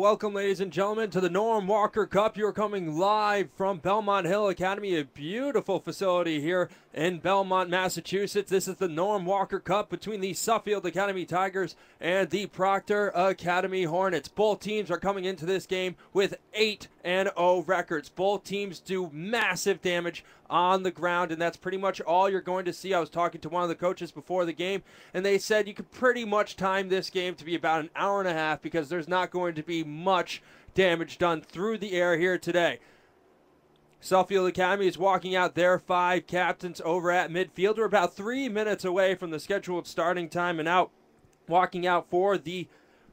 welcome, ladies and gentlemen, to the Norm Walker Cup. You're coming live from Belmont Hill Academy, a beautiful facility here in Belmont, Massachusetts. This is the Norm Walker Cup between the Suffield Academy Tigers and the Proctor Academy Hornets. Both teams are coming into this game with 8-0 records. Both teams do massive damage on the ground, and that's pretty much all you're going to see. I was talking to one of the coaches before the game, and they said you could pretty much time this game to be about an hour and a half because there's not going to be much damage done through the air here today. Suffield Academy is walking out their 5 captains over at midfield. We're about 3 minutes away from the scheduled starting time, and walking out for the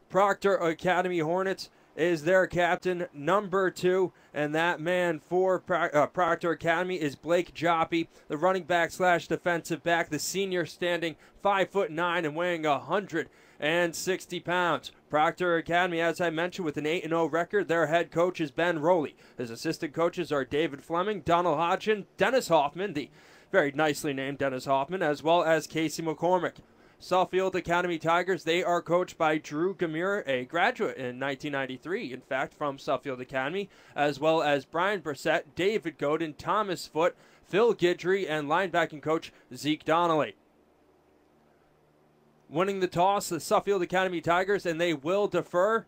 Proctor Academy Hornets is their captain, number 2, and that man for Proctor Academy is Blake Joppy, the running back / defensive back, the senior, standing 5'9" and weighing 160 pounds. Proctor Academy, as I mentioned, with an 8-0 record. Their head coach is Ben Rowley. His assistant coaches are David Fleming, Donald Hodgson, Dennis Hoffman, the very nicely named Dennis Hoffman, as well as Casey McCormick. Suffield Academy Tigers, they are coached by Drew Gamira, a graduate in 1993, in fact, from Suffield Academy, as well as Brian Brissett, David Godin, Thomas Foote, Phil Guidry, and linebacking coach Zeke Donnelly. Winning the toss, the Suffield Academy Tigers, and they will defer.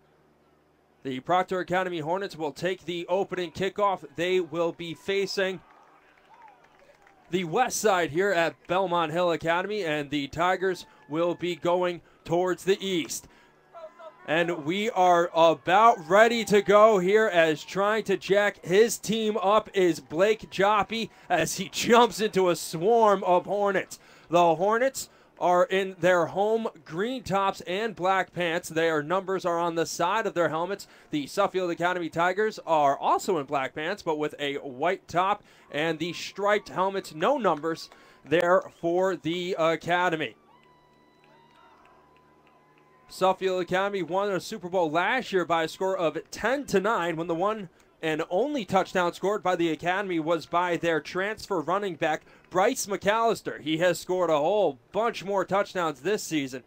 The Proctor Academy Hornets will take the opening kickoff. They will be facing the west side here at Belmont Hill Academy, and the Tigers will be going towards the east. And we are about ready to go here, as trying to jack his team up is Blake Joppy as he jumps into a swarm of Hornets. The Hornets are in their home green tops and black pants. Their numbers are on the side of their helmets. The Suffield Academy Tigers are also in black pants, but with a white top, and the striped helmets, no numbers there for the Academy. Suffield Academy won a Superbowl last year by a score of 10-9, when the one and only touchdown scored by the Academy was by their transfer running back, Brice McCallister. He has scored a whole bunch more touchdowns this season,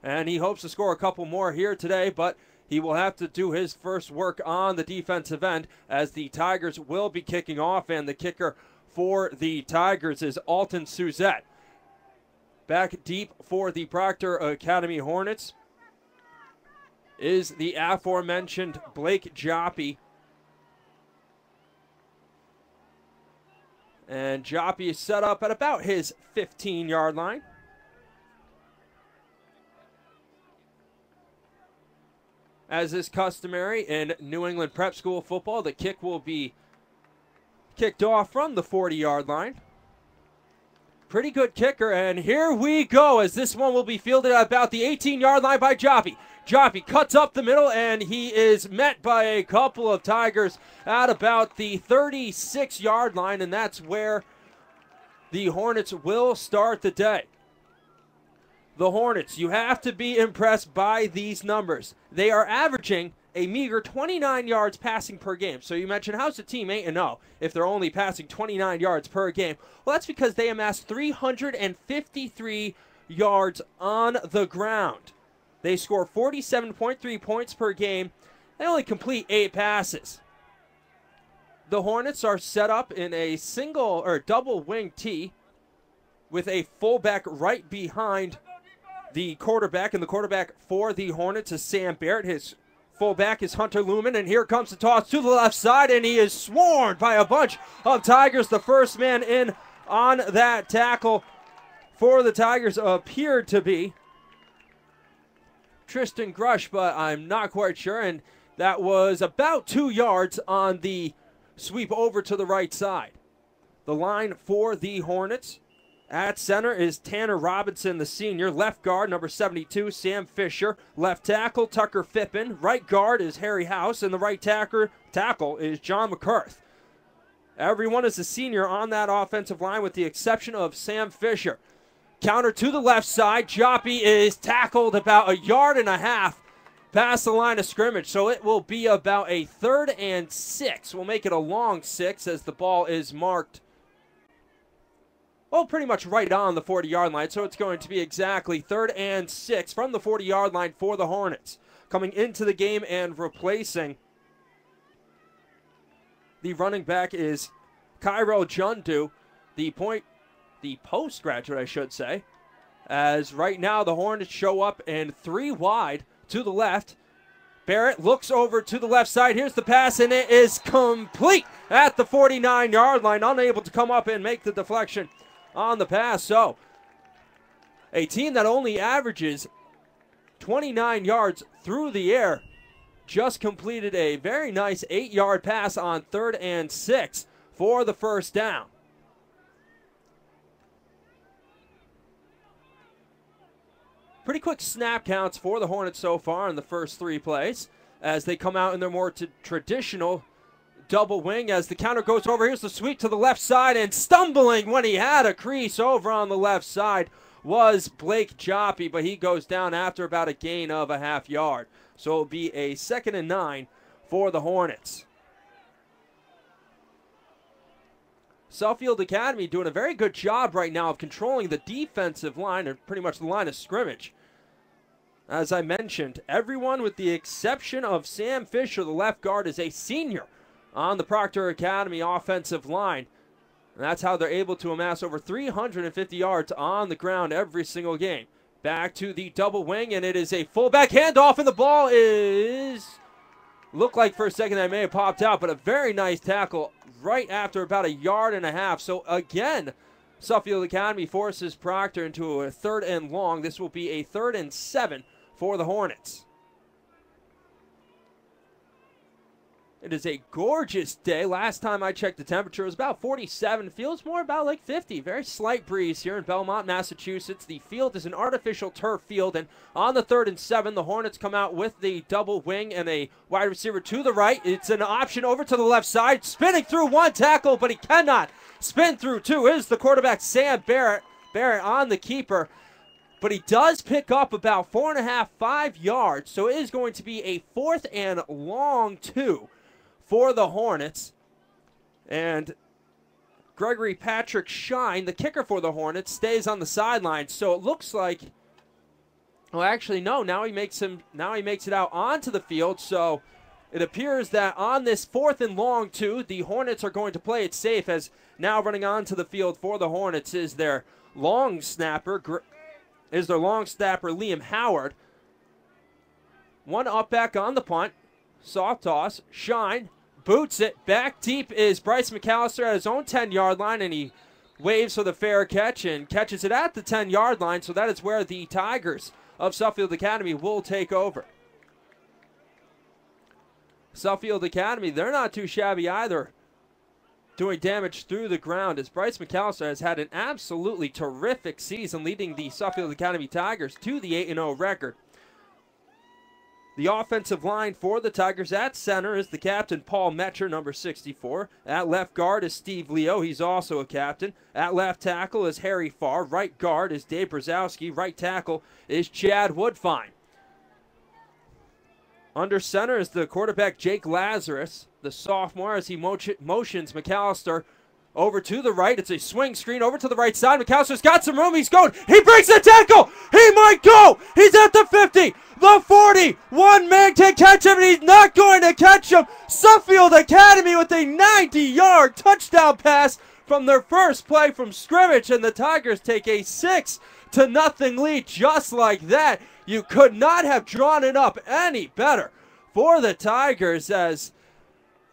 and he hopes to score a couple more here today, but he will have to do his first work on the defensive end, as the Tigers will be kicking off, and the kicker for the Tigers is Alton Suzette. Back deep for the Proctor Academy Hornets is the aforementioned Blake Joppy. And Joppy is set up at about his 15-yard line. As is customary in New England prep school football, the kick will be kicked off from the 40-yard line. Pretty good kicker, and here we go, as this one will be fielded at about the 18-yard line by Joppy. Joppy cuts up the middle, and he is met by a couple of Tigers at about the 36-yard line, and that's where the Hornets will start the day. The Hornets, you have to be impressed by these numbers. They are averaging a meager 29 yards passing per game. So you mentioned, how's the team 8-0 if they're only passing 29 yards per game? Well, that's because they amassed 353 yards on the ground. They score 47.3 points per game. They only complete 8 passes. The Hornets are set up in a single or double wing T with a fullback right behind the quarterback, and the quarterback for the Hornets is Sam Barrett. His fullback is Hunter Lumen, and here comes the toss to the left side, and he is swarmed by a bunch of Tigers. The first man in on that tackle for the Tigers appeared to be Tristan Grush, but I'm not quite sure, and that was about 2 yards on the sweep over to the right side. The line for the Hornets at center is Tanner Robinson, the senior. Left guard, number 72, Sam Fisher. Left tackle, Tucker Fippen. Right guard is Harry House, and the right tackle is John McCurth. Everyone is a senior on that offensive line with the exception of Sam Fisher. Counter to the left side. Joppy is tackled about 1.5 yards past the line of scrimmage. So it will be about a 3rd and 6. We'll make it a long 6 as the ball is marked, well, pretty much right on the 40-yard line. So it's going to be exactly 3rd and 6 from the 40-yard line for the Hornets. coming into the game and replacing the running back is Cairo Jundu, the post graduate, I should say. As right now the Hornets show up in 3 wide to the left. Barrett looks over to the left side. Here's the pass, and it is complete at the 49-yard line. Unable to come up and make the deflection on the pass. So, a team that only averages 29 yards through the air just completed a very nice 8-yard pass on 3rd and 6 for the first down. Pretty quick snap counts for the Hornets so far in the first 3 plays as they come out in their more traditional double wing as the counter goes over. Here's the sweep to the left side, and stumbling when he had a crease over on the left side was Blake Joppy, but he goes down after about a gain of a half yard. So it'll be a 2nd and 9 for the Hornets. Suffield Academy doing a very good job right now of controlling the defensive line, or pretty much the line of scrimmage. As I mentioned, everyone with the exception of Sam Fisher, the left guard, is a senior on the Proctor Academy offensive line. And that's how they're able to amass over 350 yards on the ground every single game. Back to the double wing, and it is a fullback handoff, and the ball looked like for a second that may have popped out, but a very nice tackle right after about a yard and a half. So again, Suffield Academy forces Proctor into a 3rd and long. This will be a 3rd and 7 for the Hornets. It is a gorgeous day. Last time I checked the temperature, it was about 47. Feels more about like 50. Very slight breeze here in Belmont, Massachusetts. The field is an artificial turf field, and on the 3rd and 7, the Hornets come out with the double wing and a wide receiver to the right. It's an option over to the left side, spinning through 1 tackle, but he cannot spin through 2. Is the quarterback Sam Barrett. Barrett on the keeper. But he does pick up about 4.5, 5 yards. So it is going to be a 4th and long 2 for the Hornets. And Gregory Patrick Shine, the kicker for the Hornets, stays on the sideline. So it looks like, well, actually, no. Now he makes it out onto the field. So it appears that on this 4th and long 2, the Hornets are going to play it safe, as now running onto the field for the Hornets is their long snapper, Liam Howard. 1 up back on the punt. Soft toss. Shine. Boots it. Back deep is Brice McCallister at his own 10-yard line, and he waves for the fair catch and catches it at the 10-yard line. So that is where the Tigers of Suffield Academy will take over. Suffield Academy, they're not too shabby either, doing damage through the ground, as Brice McCallister has had an absolutely terrific season, leading the Suffield Academy Tigers to the 8-0 record. The offensive line for the Tigers: at center is the captain, Paul Metcher, number 64. At left guard is Steve Leo. He's also a captain. At left tackle is Harry Farr. Right guard is Dave Brzezowski. Right tackle is Chad Woodfine. Under center is the quarterback, Jake Lazarus, the sophomore, as he motions McCallister over to the right. It's a swing screen over to the right side. McCallister's got some room. He's going. He breaks the tackle. He might go. He's at the 50, the 40. One man can catch him, and he's not going to catch him. Suffield Academy with a 90-yard touchdown pass from their first play from scrimmage, and the Tigers take a 6-0 lead just like that. You could not have drawn it up any better for the Tigers, as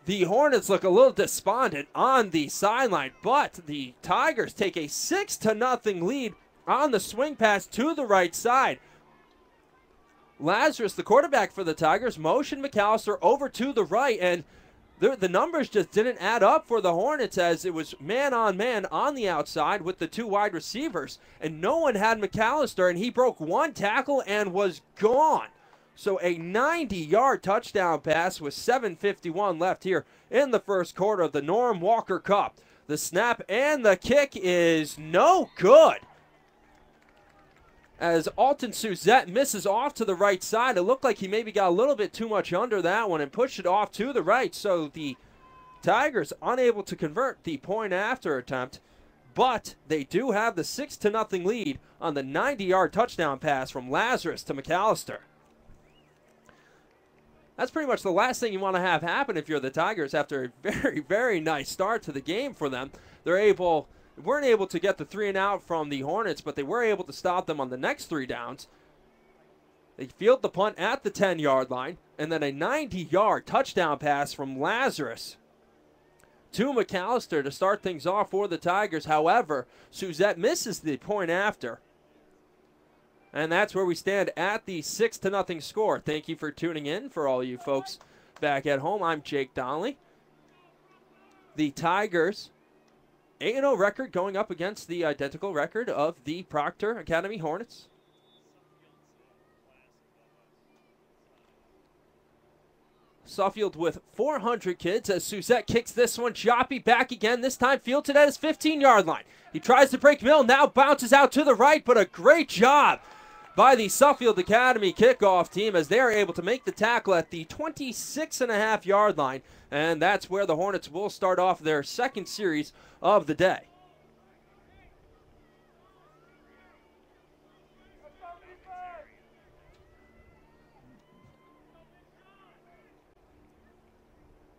the Hornets look a little despondent on the sideline, but the Tigers take a 6-0 lead on the swing pass to the right side. Lazarus, the quarterback for the Tigers, motioned McCallister over to the right, and the numbers just didn't add up for the Hornets, as it was man-on-man on the outside with the 2 wide receivers, and no one had McCallister, and he broke 1 tackle and was gone. So a 90-yard touchdown pass with 7:51 left here in the first quarter of the Norm Walker Cup. The snap and the kick is no good, as Alton Suzette misses off to the right side. It looked like he maybe got a little bit too much under that one and pushed it off to the right. So the Tigers unable to convert the point after attempt, but they do have the 6-0 lead on the 90-yard touchdown pass from Lazarus to McCallister. That's pretty much the last thing you want to have happen if you're the Tigers after a very, very nice start to the game for them. Weren't able to get the 3-and-out from the Hornets, but they were able to stop them on the next 3 downs. They field the punt at the 10-yard line, and then a 90-yard touchdown pass from Lazarus to McCallister to start things off for the Tigers. However, Suzette misses the point after. And that's where we stand at the 6-0 score. Thank you for tuning in. For all you folks back at home, I'm Jake Donnelly. The Tigers, 8-0 record going up against the identical record of the Proctor Academy Hornets. Suffield with 400 kids as Suzette kicks this one. Joppy back again, this time fielded at his 15-yard line. He tries to break middle, now bounces out to the right, but a great job by the Suffield Academy kickoff team as they are able to make the tackle at the 26.5-yard line. And that's where the Hornets will start off their second series of the day.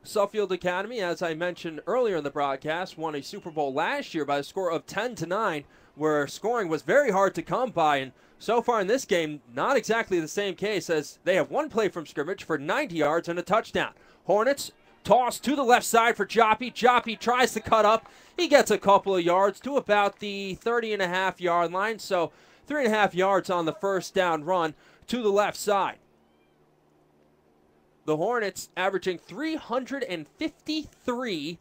Suffield Academy, as I mentioned earlier in the broadcast, won a Super Bowl last year by a score of 10-9, where scoring was very hard to come by. And so far in this game, not exactly the same case, as they have one play from scrimmage for 90 yards and a touchdown. Hornets toss to the left side for Joppy. Joppy tries to cut up. He gets a couple of yards to about the 30.5-yard line, so 3.5 yards on the first down run to the left side. The Hornets averaging 353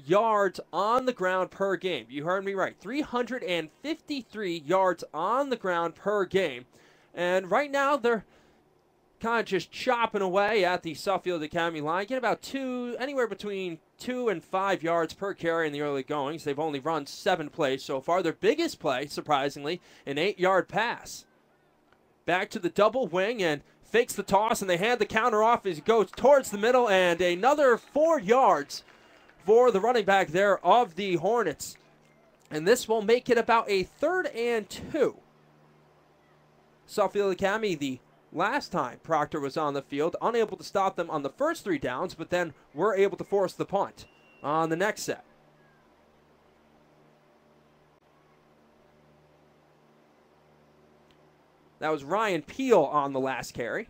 yards on the ground per game. You heard me right. 353 yards on the ground per game. And right now they're kind of just chopping away at the Suffield Academy line. Get about anywhere between 2 and 5 yards per carry in the early goings. They've only run 7 plays so far. Their biggest play, surprisingly, an 8-yard pass. Back to the double wing and fakes the toss, and they hand the counter off as he goes towards the middle, and another 4 yards for the running back there of the Hornets. And this will make it about a 3rd and 2. Suffield Academy, the last time Proctor was on the field, unable to stop them on the first 3 downs, but then were able to force the punt on the next set. That was Ryan Peel on the last carry.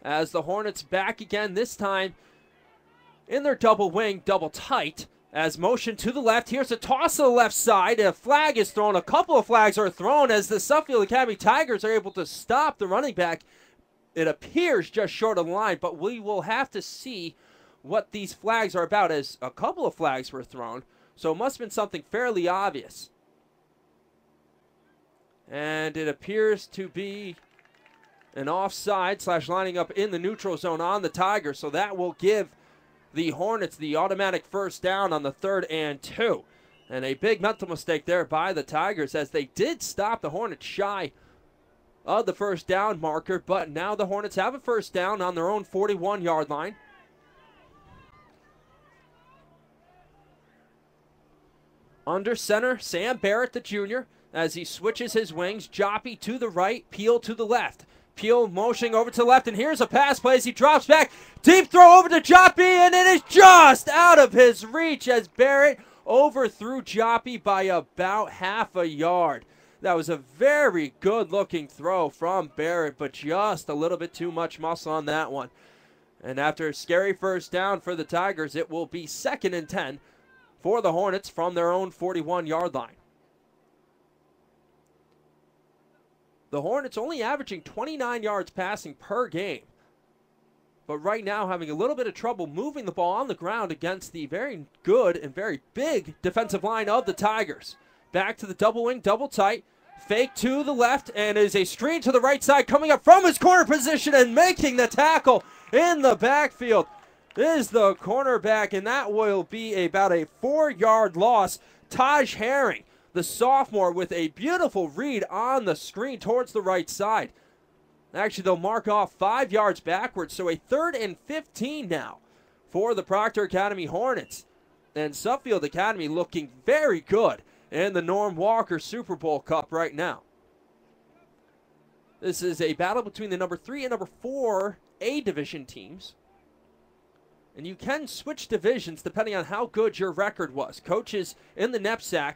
As the Hornets back again, this time in their double wing, double tight. As motion to the left, here's a toss to the left side. A flag is thrown. A couple of flags are thrown as the Suffield Academy Tigers are able to stop the running back. It appears just short of the line, but we will have to see what these flags are about, as a couple of flags were thrown. So it must have been something fairly obvious. And it appears to be an offside / lining up in the neutral zone on the Tigers. So that will give the Hornets the automatic first down on the 3rd and 2. And a big mental mistake there by the Tigers, as they did stop the Hornets shy of the first down marker. But now the Hornets have a first down on their own 41-yard line. Under center, Sam Barrett, the junior, as he switches his wings. Joppy to the right, Peel to the left. Peel motioning over to the left, and here's a pass play as he drops back. Deep throw over to Joppy, and it is just out of his reach as Barrett overthrew Joppy by about half a yard. That was a very good-looking throw from Barrett, but just a little bit too much muscle on that one. And after a scary first down for the Tigers, it will be 2nd and 10 for the Hornets from their own 41-yard line. The Hornets only averaging 29 yards passing per game, but right now having a little bit of trouble moving the ball on the ground against the very good and very big defensive line of the Tigers. Back to the double wing, double tight, fake to the left, and is a screen to the right side coming up from his corner position and making the tackle in the backfield is the cornerback, and that will be about a 4-yard loss. Taj Herring, the sophomore, with a beautiful read on the screen towards the right side. Actually, they'll mark off 5 yards backwards, so a 3rd and 15 now for the Proctor Academy Hornets. And Suffield Academy looking very good in the Norm Walker Super Bowl Cup right now. This is a battle between the number 3 and number 4 A division teams. And you can switch divisions depending on how good your record was. Coaches in the NEPSAC,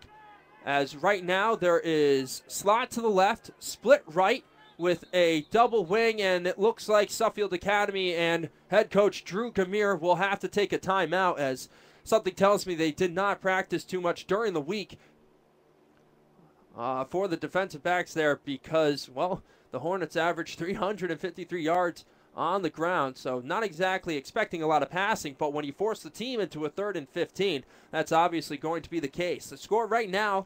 as right now there is slot to the left, split right with a double wing, and it looks like Suffield Academy and head coach Drew Gamir will have to take a timeout, as something tells me they did not practice too much during the week for the defensive backs there, because, well, the Hornets averaged 353 yards on the ground, so not exactly expecting a lot of passing, but when you force the team into a 3rd and 15, that's obviously going to be the case. The score right now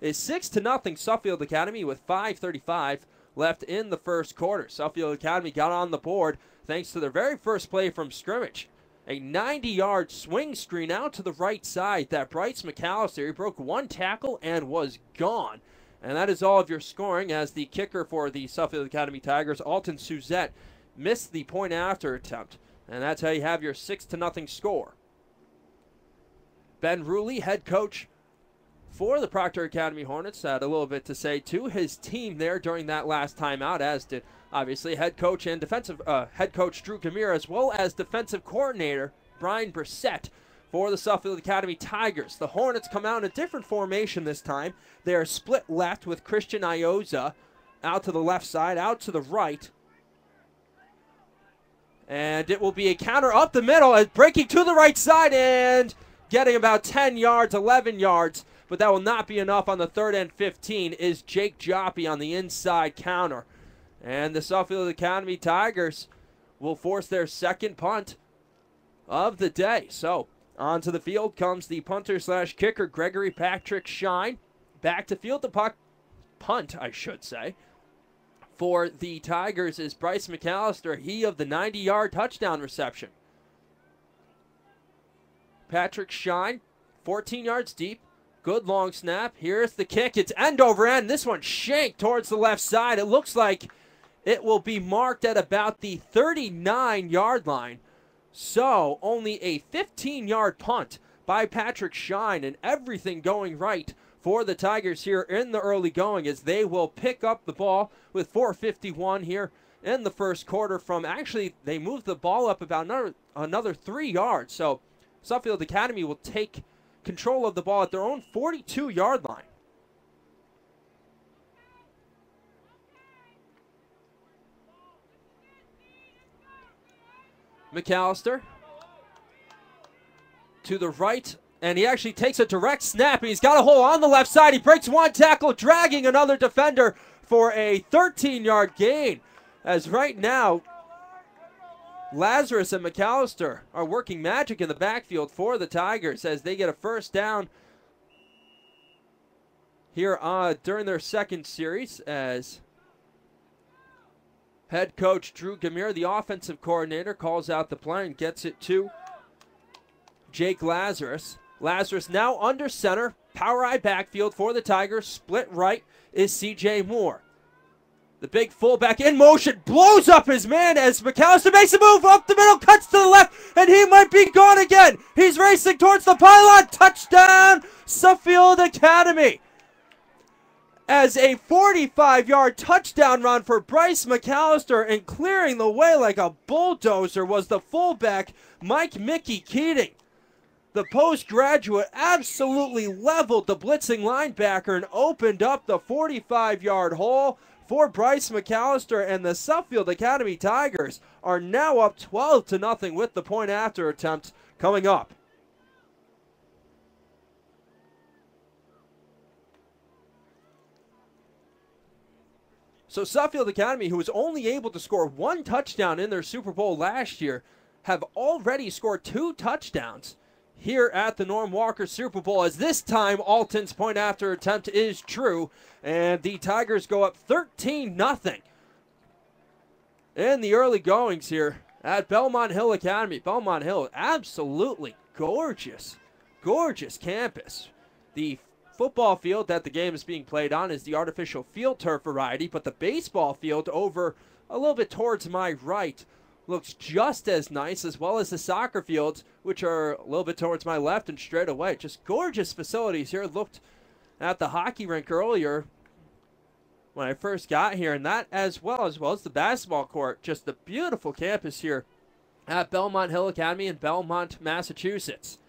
is 6-0 Suffield Academy with 5:35 left in the first quarter. Suffield Academy got on the board thanks to their very first play from scrimmage. A 90-yard swing screen out to the right side that Brice McCallister, he broke one tackle and was gone. And that is all of your scoring, as the kicker for the Suffield Academy Tigers, Alton Suzette, missed the point after attempt. And that's how you have your 6-0 score. Ben Ruley, head coach for the Proctor Academy Hornets, had a little bit to say to his team there during that last timeout, as did obviously head coach and defensive head coach Drew Gamir, as well as defensive coordinator Brian Brissett for the Suffield Academy Tigers. The Hornets come out in a different formation this time. They are split left with Christian Ioza out to the left side, out to the right. And it will be a counter up the middle, as breaking to the right side and getting about 10 yards, 11 yards. But that will not be enough on the 3rd and 15 is Jake Joppy on the inside counter. And the Suffield Academy Tigers will force their second punt of the day. So onto the field comes the punter/kicker, Gregory Patrick Shine. Back to field the punt, I should say. For the Tigers is Brice McCallister, he of the 90-yard touchdown reception. Patrick Shine, 14 yards deep. Good long snap. Here's the kick. It's end over end. This one shanked towards the left side. It looks like it will be marked at about the 39-yard line. So only a 15-yard punt by Patrick Shine, and everything going right for the Tigers here in the early going, as they will pick up the ball with 4:51 here in the first quarter. From actually, they moved the ball up about another 3 yards. So Suffield Academy will take control of the ball at their own 42-yard line. McCallister to the right, and he actually takes a direct snap, and he's got a hole on the left side. He breaks one tackle, dragging another defender for a 13-yard gain, as right now Lazarus and McCallister are working magic in the backfield for the Tigers as they get a first down here during their second series, as head coach Drew Gamir, the offensive coordinator, calls out the play and gets it to Jake Lazarus. Lazarus now under center, power eye backfield for the Tigers. Split right is C.J. Moore. The big fullback in motion, blows up his man as McCallister makes a move up the middle, cuts to the left, and he might be gone again. He's racing towards the pylon. Touchdown, Suffield Academy. As a 45-yard touchdown run for Brice McCallister, and clearing the way like a bulldozer was the fullback, Mike Mickey Keating. The postgraduate absolutely leveled the blitzing linebacker and opened up the 45-yard hole for Brice McCallister, and the Suffield Academy Tigers are now up 12-0 with the point after attempt coming up. So Suffield Academy, who was only able to score one touchdown in their Super Bowl last year, have already scored 2 touchdowns here at the Norm Walker Super Bowl, as this time Alton's point after attempt is true, and the Tigers go up 13-0 in the early goings here at Belmont Hill Academy. Belmont Hill, absolutely gorgeous, gorgeous campus. The football field that the game is being played on is the artificial field turf variety, but the baseball field over a little bit towards my right looks just as nice, as well as the soccer fields, which are a little bit towards my left and straight away. Just gorgeous facilities here. Looked at the hockey rink earlier when I first got here, and that as well as the basketball court. Just a beautiful campus here at Belmont Hill Academy in Belmont, Massachusetts.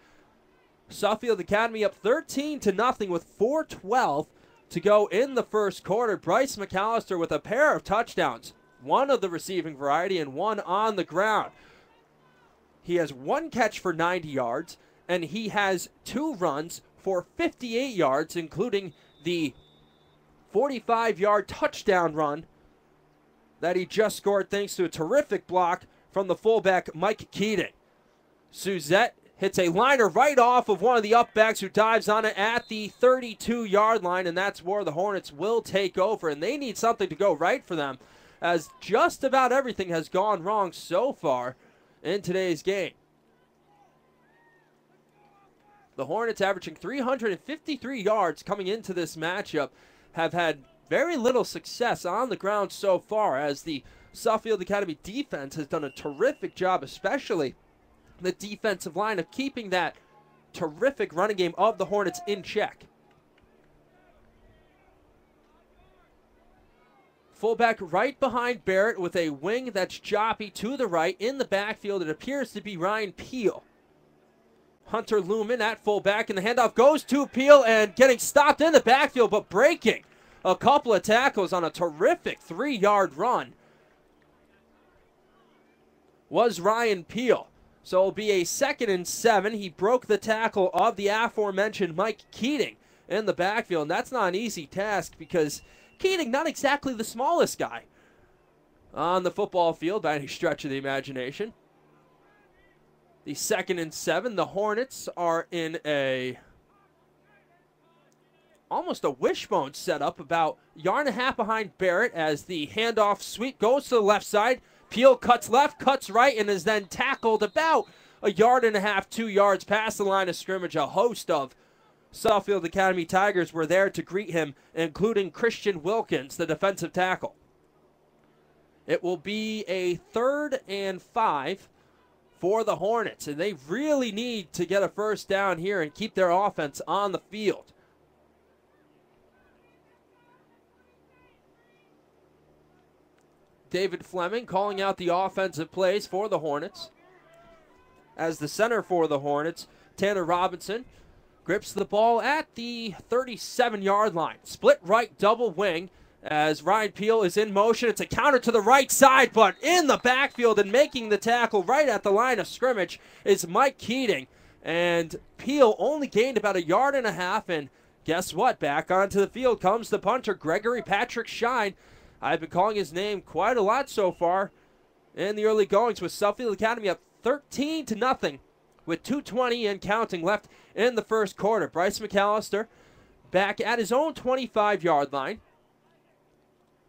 Suffield Academy up 13-0 with 4:12 to go in the first quarter. Brice McCallister with a pair of touchdowns, one of the receiving variety and one on the ground. He has one catch for 90 yards, and he has 2 runs for 58 yards, including the 45-yard touchdown run that he just scored thanks to a terrific block from the fullback Mike Keating. Suzette hits a liner right off of one of the upbacks who dives on it at the 32-yard line, and that's where the Hornets will take over, and they need something to go right for them, as just about everything has gone wrong so far in today's game. The Hornets, averaging 353 yards coming into this matchup, have had very little success on the ground so far, as the Suffield Academy defense has done a terrific job, especially the defensive line, of keeping that terrific running game of the Hornets in check. Fullback right behind Barrett with a wing that's choppy to the right. In the backfield, it appears to be Ryan Peel. Hunter Lumen at fullback, and the handoff goes to Peel, and getting stopped in the backfield, but breaking a couple of tackles on a terrific 3-yard run was Ryan Peel. So it'll be a 2nd and 7. He broke the tackle of the aforementioned Mike Keating in the backfield, and that's not an easy task because Keating, not exactly the smallest guy on the football field by any stretch of the imagination. The 2nd and 7. The Hornets are in almost a wishbone setup, about a yard and a half behind Barrett, as the handoff sweep goes to the left side. Peel cuts left, cuts right, and is then tackled about a yard and a half, 2 yards past the line of scrimmage. A host of Suffield Academy Tigers were there to greet him, including Christian Wilkins, the defensive tackle. It will be a 3rd and 5 for the Hornets, and they really need to get a first down here and keep their offense on the field. David Fleming calling out the offensive plays for the Hornets. As the center for the Hornets, Tanner Robinson, grips the ball at the 37-yard line. Split right double wing as Ryan Peel is in motion. It's a counter to the right side, but in the backfield and making the tackle right at the line of scrimmage is Mike Keating. And Peel only gained about a yard and a half, and guess what? Back onto the field comes the punter, Gregory Patrick Shine. I've been calling his name quite a lot so far in the early goings, with Suffield Academy up 13-0 with 2:20 and counting left in the first quarter. Brice McCallister back at his own 25-yard line.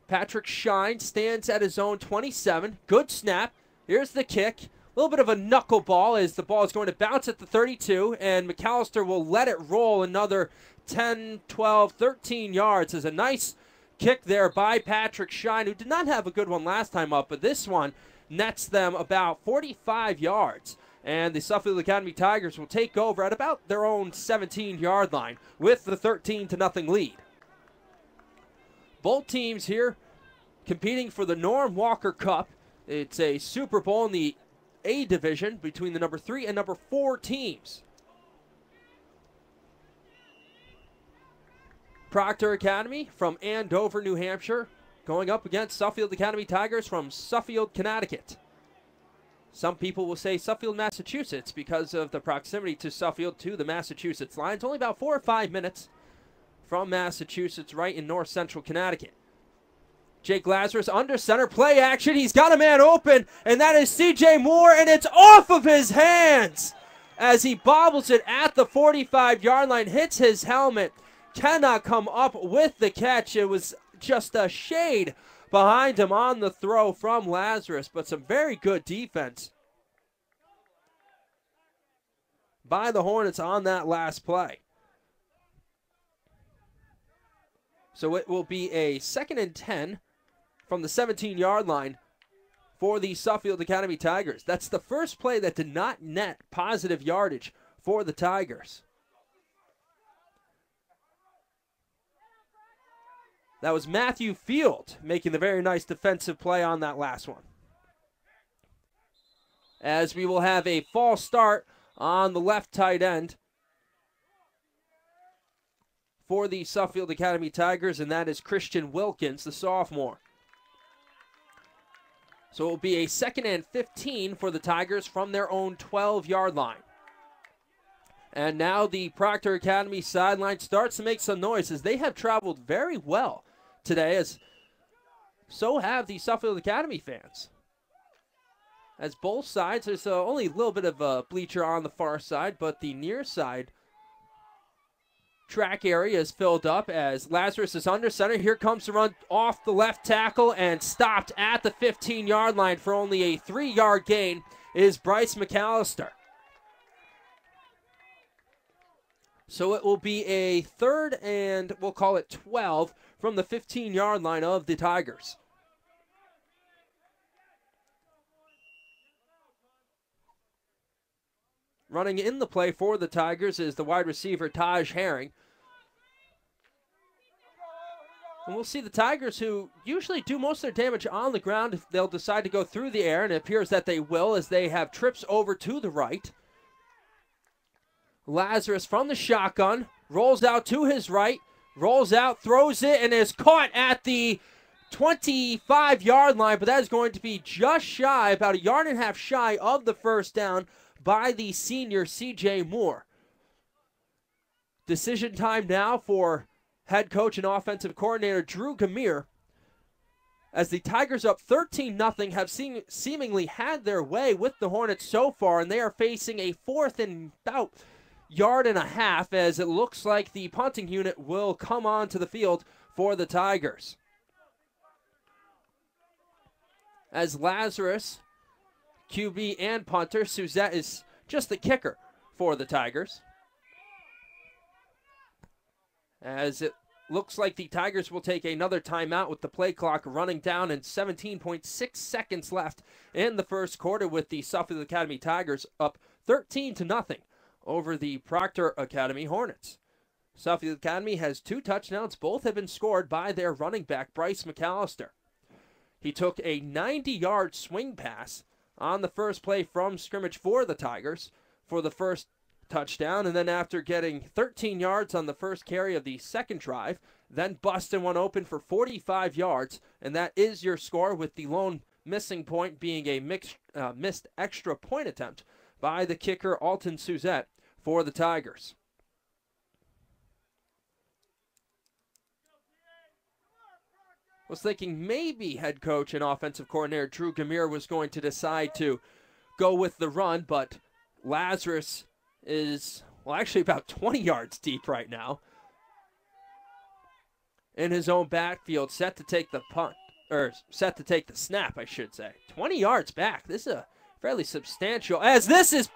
Patrick Shine stands at his own 27. Good snap. Here's the kick. A little bit of a knuckleball as the ball is going to bounce at the 32, and McCallister will let it roll another 10, 12, 13 yards. As a nice kick there by Patrick Shine, who did not have a good one last time up, but this one nets them about 45 yards. And the Suffield Academy Tigers will take over at about their own 17-yard line with the 13-0 lead. Both teams here competing for the Norm Walker Cup. It's a Super Bowl in the A Division between the number 3 and number 4 teams. Proctor Academy from Andover, New Hampshire, going up against Suffield Academy Tigers from Suffield, Connecticut. Some people will say Suffield, Massachusetts, because of the proximity to Suffield to the Massachusetts line. It's only about 4 or 5 minutes from Massachusetts, right in north central Connecticut. Jake Lazarus under center, play action. He's got a man open, and that is C.J. Moore, and it's off of his hands as he bobbles it at the 45-yard line, hits his helmet, cannot come up with the catch. It was just a shade behind him on the throw from Lazarus, but some very good defense by the Hornets on that last play. So it will be a 2nd and 10 from the 17-yard line for the Suffield Academy Tigers. That's the first play that did not net positive yardage for the Tigers. That was Matthew Field making the very nice defensive play on that last one. As we will have a false start on the left tight end for the Suffield Academy Tigers, and that is Christian Wilkins, the sophomore. So it will be a 2nd and 15 for the Tigers from their own 12-yard line. And now the Proctor Academy sideline starts to make some noise as they have traveled very well today, as so have the Suffield Academy fans. As both sides, there's only a little bit of a bleacher on the far side, but the near side track area is filled up as Lazarus is under center. Here comes the run off the left tackle and stopped at the 15-yard line for only a 3-yard gain is Brice McCallister. So it will be a 3rd and we'll call it 12 from the 15-yard line of the Tigers. Running in the play for the Tigers is the wide receiver Taj Herring. And we'll see the Tigers, who usually do most of their damage on the ground, if they'll decide to go through the air, and it appears that they will as they have trips over to the right. Lazarus from the shotgun, rolls out to his right, rolls out, throws it, and is caught at the 25-yard line, but that is going to be just shy, about 1.5 yards shy of the first down by the senior C.J. Moore. Decision time now for head coach and offensive coordinator Drew Gamir, as the Tigers up 13-0 have seemingly had their way with the Hornets so far, and they are facing a 4th and about 1.5 yards as it looks like the punting unit will come onto the field for the Tigers. As Lazarus, QB and punter, Suzette is just the kicker for the Tigers. As it looks like the Tigers will take another timeout with the play clock running down and 17.6 seconds left in the first quarter, with the Suffield Academy Tigers up 13-0 over the Proctor Academy Hornets. Suffield Academy has 2 touchdowns. Both have been scored by their running back, Brice McCallister. He took a 90-yard swing pass on the first play from scrimmage for the Tigers for the first touchdown, and then after getting 13 yards on the first carry of the second drive, then busted one open for 45 yards, and that is your score, with the lone missing point being a missed extra point attempt by the kicker Alton Suzette for the Tigers. Was thinking maybe head coach and offensive coordinator Drew Gamir was going to decide to go with the run, but Lazarus is, well, actually about 20 yards deep right now in his own backfield, set to take the punt, or set to take the snap, I should say. 20 yards back. This is a fairly substantial, as this is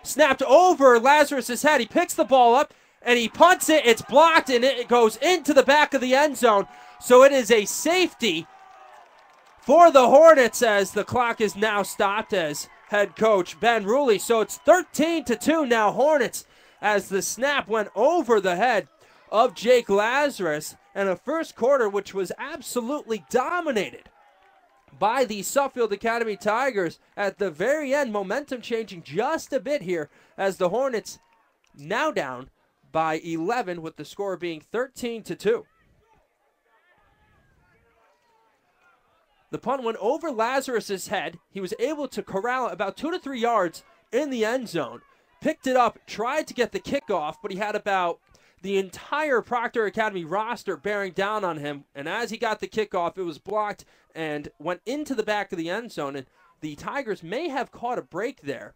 snapped over Lazarus's head. He picks the ball up and he punts it. It's blocked and it goes into the back of the end zone. So it is a safety for the Hornets as the clock is now stopped as head coach Ben Ruley. So it's 13-2 now Hornets, as the snap went over the head of Jake Lazarus, and a first quarter which was absolutely dominated by the Suffield Academy Tigers. At the very end, momentum changing just a bit here as the Hornets now down by 11, with the score being 13-2. The punt went over Lazarus's head. He was able to corral it about 2 to 3 yards in the end zone. Picked it up, tried to get the kickoff, but he had about the entire Proctor Academy roster bearing down on him. And as he got the kickoff, it was blocked and went into the back of the end zone. And the Tigers may have caught a break there,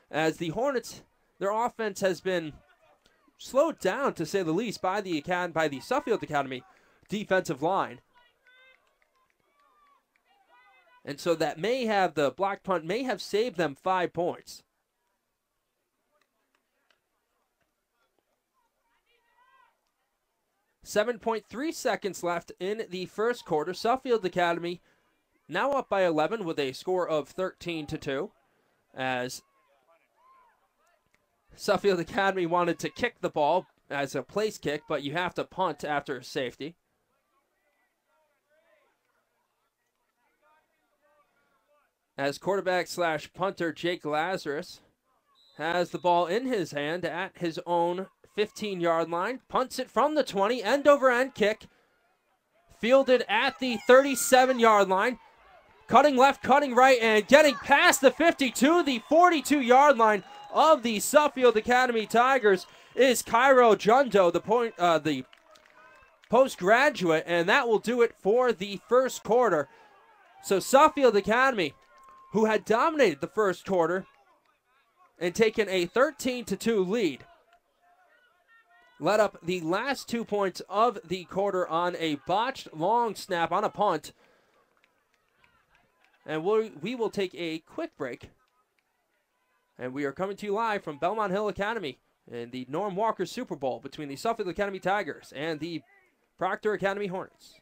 as the Hornets, their offense has been slowed down, to say the least, by the Suffield Academy defensive line. And so that may have, the block punt may have saved them 5 points. .3 seconds left in the first quarter. Suffield Academy now up by 11 with a score of 13-2, as Suffield Academy wanted to kick the ball as a place kick, but you have to punt after safety. as quarterback slash punter Jake Lazarus has the ball in his hand at his own 15-yard line. Punts it from the 20, end-over-end kick. Fielded at the 37-yard line. Cutting left, cutting right, and getting past the 52, the 42-yard line of the Suffield Academy Tigers is Cairo Jundo, the postgraduate, and that will do it for the first quarter. So Suffield Academy, who had dominated the first quarter and taken a 13-2 lead, led up the last 2 points of the quarter on a botched long snap on a punt. And we will take a quick break. And we are coming to you live from Belmont Hill Academy in the Norm Walker Super Bowl between the Suffield Academy Tigers and the Proctor Academy Hornets.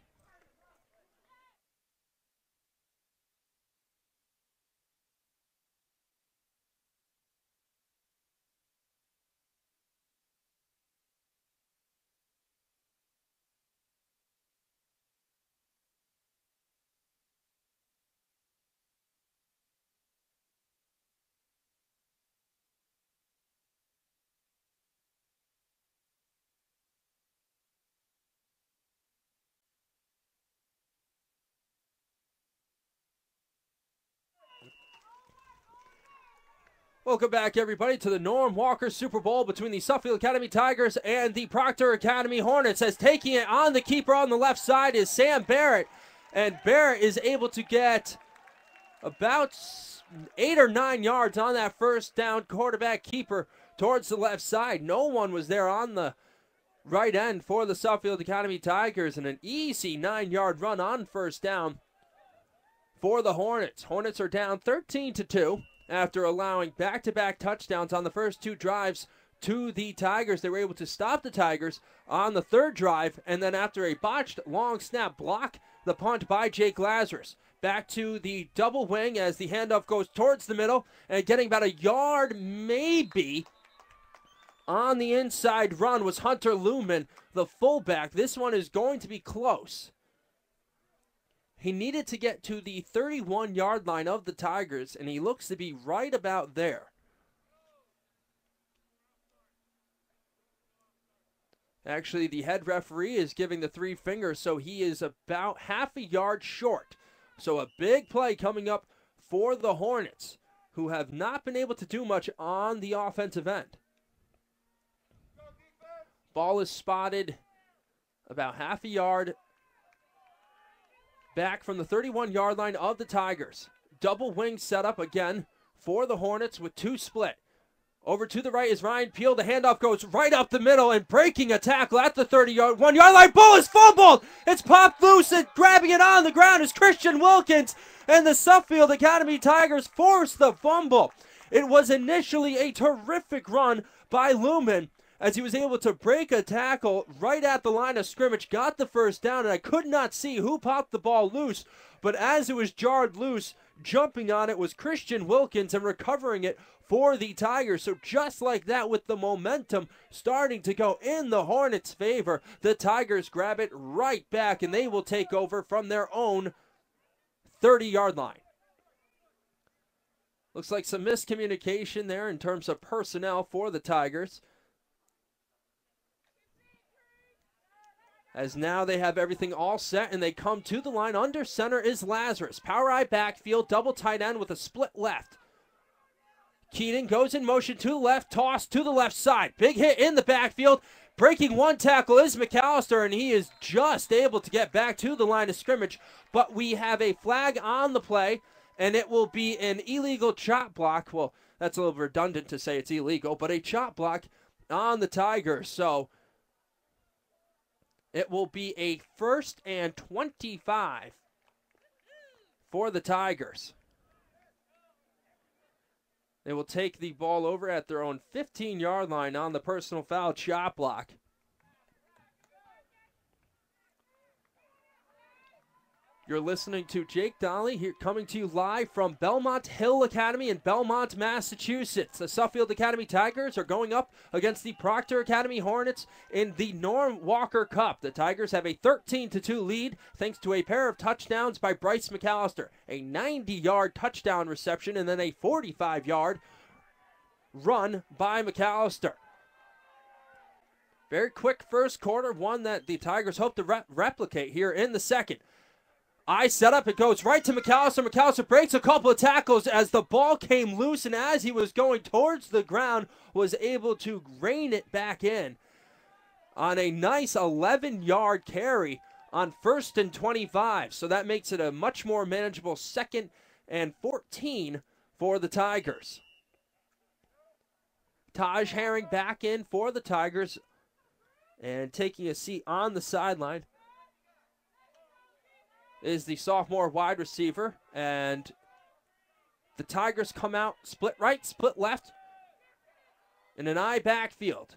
Welcome back, everybody, to the Norm Walker Super Bowl between the Suffield Academy Tigers and the Proctor Academy Hornets. As taking it on the keeper on the left side is Sam Barrett. And Barrett is able to get about 8 or 9 yards on that first down. Quarterback keeper towards the left side. No one was there on the right end for the Suffield Academy Tigers. And an easy 9-yard run on first down for the Hornets. Hornets are down 13-2. After allowing back-to-back touchdowns on the first 2 drives to the Tigers. They were able to stop the Tigers on the third drive, and then after a botched long snap block, the punt by Jake Lazarus. Back to the double wing as the handoff goes towards the middle, and getting about a yard maybe on the inside run was Hunter Lumen, the fullback. This one is going to be close. He needed to get to the 31-yard line of the Tigers, and he looks to be right about there. Actually, the head referee is giving the 3 fingers, so he is about half a yard short. So a big play coming up for the Hornets, who have not been able to do much on the offensive end. Ball is spotted about half a yard back from the 31-yard line of the Tigers. Double wing setup again for the Hornets with 2 split. Over to the right is Ryan Peel. The handoff goes right up the middle and breaking a tackle at the 1-yard line. Ball is fumbled. It's popped loose and grabbing it on the ground is Christian Wilkins. And the Suffield Academy Tigers force the fumble. It was initially a terrific run by Lumen, as he was able to break a tackle right at the line of scrimmage, got the first down, and I could not see who popped the ball loose, but as it was jarred loose, jumping on it was Christian Wilkins and recovering it for the Tigers. So just like that, with the momentum starting to go in the Hornets' favor, the Tigers grab it right back, and they will take over from their own 30-yard line. Looks like some miscommunication there in terms of personnel for the Tigers, as now they have everything all set and they come to the line. Under center is Lazarus. Power eye backfield, double tight end with a split left. Keaton goes in motion to the left, toss to the left side. Big hit in the backfield. Breaking one tackle is McCallister, and he is just able to get back to the line of scrimmage. But we have a flag on the play, and it will be an illegal chop block. Well, that's a little redundant to say it's illegal, but a chop block on the Tigers. So it will be a 1st and 25 for the Tigers. They will take the ball over at their own 15-yard line on the personal foul chop block. You're listening to Jake Donnelly here, coming to you live from Belmont Hill Academy in Belmont, Massachusetts. The Suffield Academy Tigers are going up against the Proctor Academy Hornets in the Norm Walker Cup. The Tigers have a 13-2 lead thanks to a pair of touchdowns by Brice McCallister, a 90-yard touchdown reception, and then a 45-yard run by McCallister. Very quick first quarter, one that the Tigers hope to replicate here in the second. I set up, it goes right to McCallister. McCallister breaks a couple of tackles as the ball came loose, and as he was going towards the ground, was able to rein it back in on a nice 11-yard carry on 1st and 25. So that makes it a much more manageable 2nd and 14 for the Tigers. Taj Herring back in for the Tigers and taking a seat on the sideline is the sophomore wide receiver, and the Tigers come out split right, split left in an I backfield.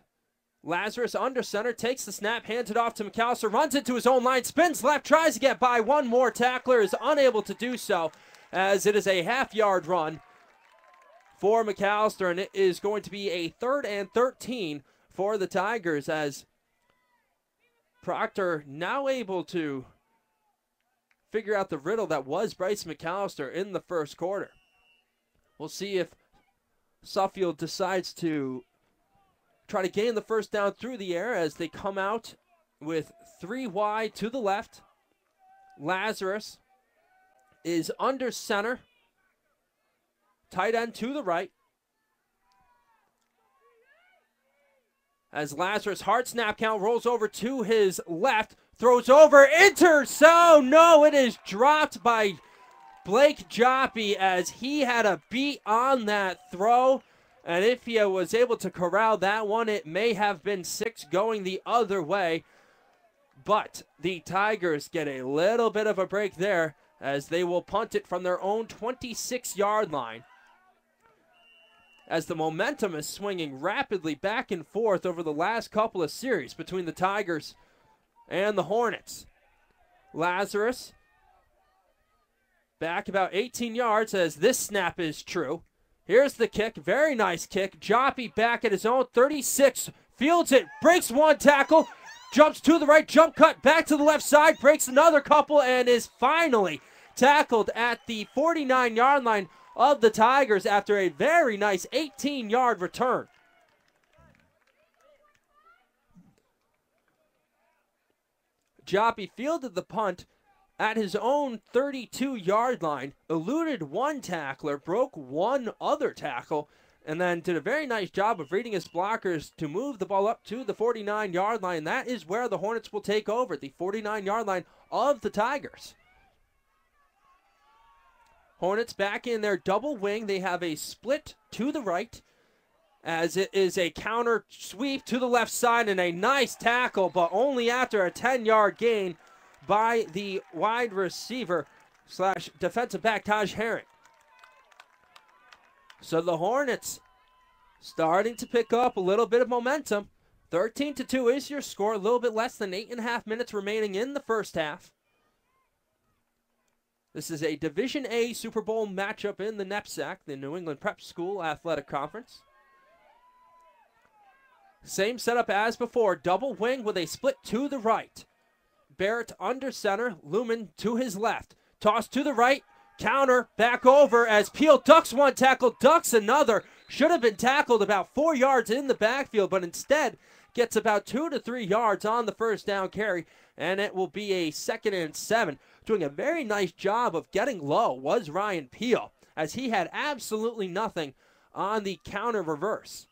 Lazarus under center, takes the snap, hands it off to McCallister, runs into his own line, spins left, tries to get by one more tackler, is unable to do so as it is a half-yard run for McCallister, and it is going to be a 3rd and 13 for the Tigers as Proctor now able to figure out the riddle that was Brice McCallister in the first quarter. We'll see if Suffield decides to try to gain the first down through the air as they come out with 3 wide to the left. Lazarus is under center. Tight end to the right. As Lazarus, hard snap count, rolls over to his left. Throws over, so no, it is dropped by Blake Joppy as he had a beat on that throw. And if he was able to corral that one, it may have been 6 going the other way. But the Tigers get a little bit of a break there as they will punt it from their own 26-yard line. As the momentum is swinging rapidly back and forth over the last couple of series between the Tigers and the Hornets. Lazarus back about 18 yards as this snap is true. Here's the kick, very nice kick. Joppy back at his own 36, fields it, breaks one tackle, jumps to the right, jump cut, back to the left side, breaks another couple, and is finally tackled at the 49-yard line of the Tigers after a very nice 18-yard return. Joppy fielded the punt at his own 32-yard line, eluded one tackler, broke one other tackle, and then did a very nice job of reading his blockers to move the ball up to the 49-yard line. That is where the Hornets will take over, the 49-yard line of the Tigers. Hornets back in their double wing. They have a split to the right, as it is a counter sweep to the left side and a nice tackle, but only after a 10-yard gain by the wide receiver / defensive back Taj Herring. So the Hornets starting to pick up a little bit of momentum. 13-2 is your score, a little bit less than 8.5 minutes remaining in the first half. This is a Division A Super Bowl matchup in the NEPSAC, the New England Prep School Athletic Conference. Same setup as before, double wing with a split to the right. Barrett under center, Lumen to his left. Toss to the right, counter, back over as Peel ducks one tackle, ducks another. Should have been tackled about 4 yards in the backfield, but instead gets about 2 to 3 yards on the first down carry, and it will be a 2nd and 7. Doing a very nice job of getting low was Ryan Peel, as he had absolutely nothing on the counter reverse.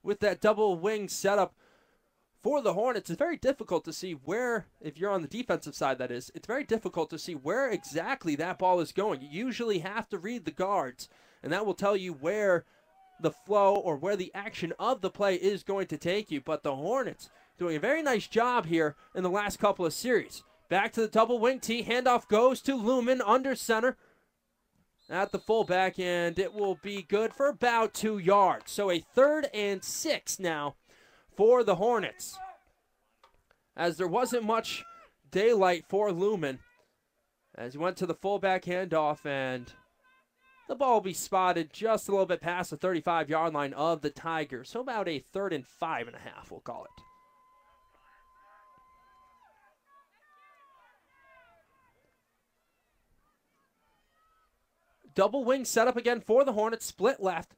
With that double wing setup for the Hornets, it's very difficult to see where, if you're on the defensive side that is, it's very difficult to see where exactly that ball is going. You usually have to read the guards, and that will tell you where the flow or where the action of the play is going to take you. But the Hornets doing a very nice job here in the last couple of series. Back to the double wing T, handoff goes to Lumen under center at the fullback, and it will be good for about 2 yards. So a 3rd and 6 now for the Hornets, as there wasn't much daylight for Lumen as he went to the fullback handoff, and the ball will be spotted just a little bit past the 35-yard line of the Tigers. So about a 3rd and 5.5, we'll call it. Double wing set up again for the Hornets, split left.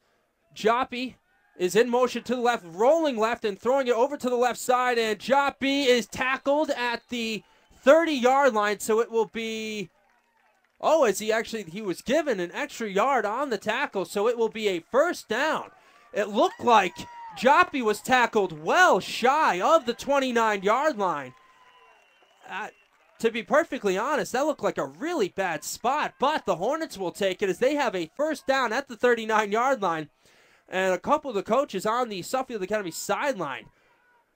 Joppy is in motion to the left, rolling left and throwing it over to the left side, and Joppy is tackled at the 30-yard line, so it will be, he was given an extra yard on the tackle, so it will be a first down. It looked like Joppy was tackled well shy of the 29-yard line. To be perfectly honest, that looked like a really bad spot, but the Hornets will take it as they have a first down at the 39-yard line. And a couple of the coaches on the Suffield Academy sideline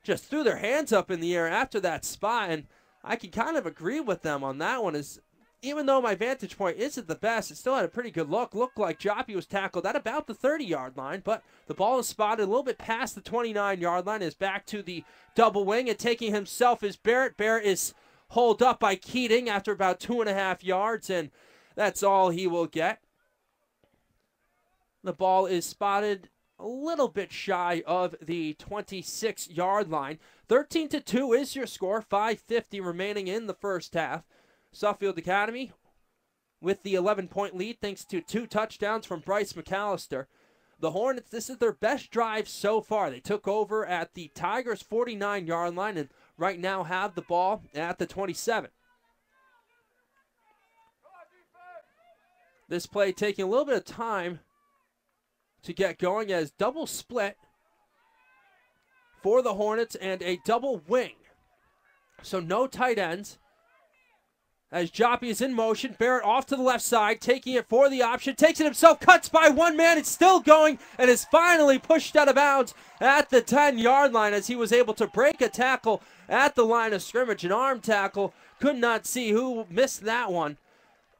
just threw their hands up in the air after that spot, and I can kind of agree with them on that one. Is even though my vantage point isn't the best, it still had a pretty good look. Looked like Joppy was tackled at about the 30-yard line, but the ball is spotted a little bit past the 29-yard line. Is back to the double wing, and taking himself is Barrett. Barrett is holed up by Keating after about 2.5 yards, and that's all he will get. The ball is spotted a little bit shy of the 26-yard line. 13-2 is your score. 5:50 remaining in the first half. Suffield Academy with the 11-point lead thanks to 2 touchdowns from Brice McCallister. The Hornets, this is their best drive so far. They took over at the Tigers' 49-yard line and right now have the ball at the 27. This play taking a little bit of time to get going as double split for the Hornets and a double wing. So no tight ends. As Joppy is in motion, Barrett off to the left side, taking it for the option, takes it himself, cuts by one man, it's still going, and is finally pushed out of bounds at the 10-yard line as he was able to break a tackle at the line of scrimmage, an arm tackle. Could not see who missed that one,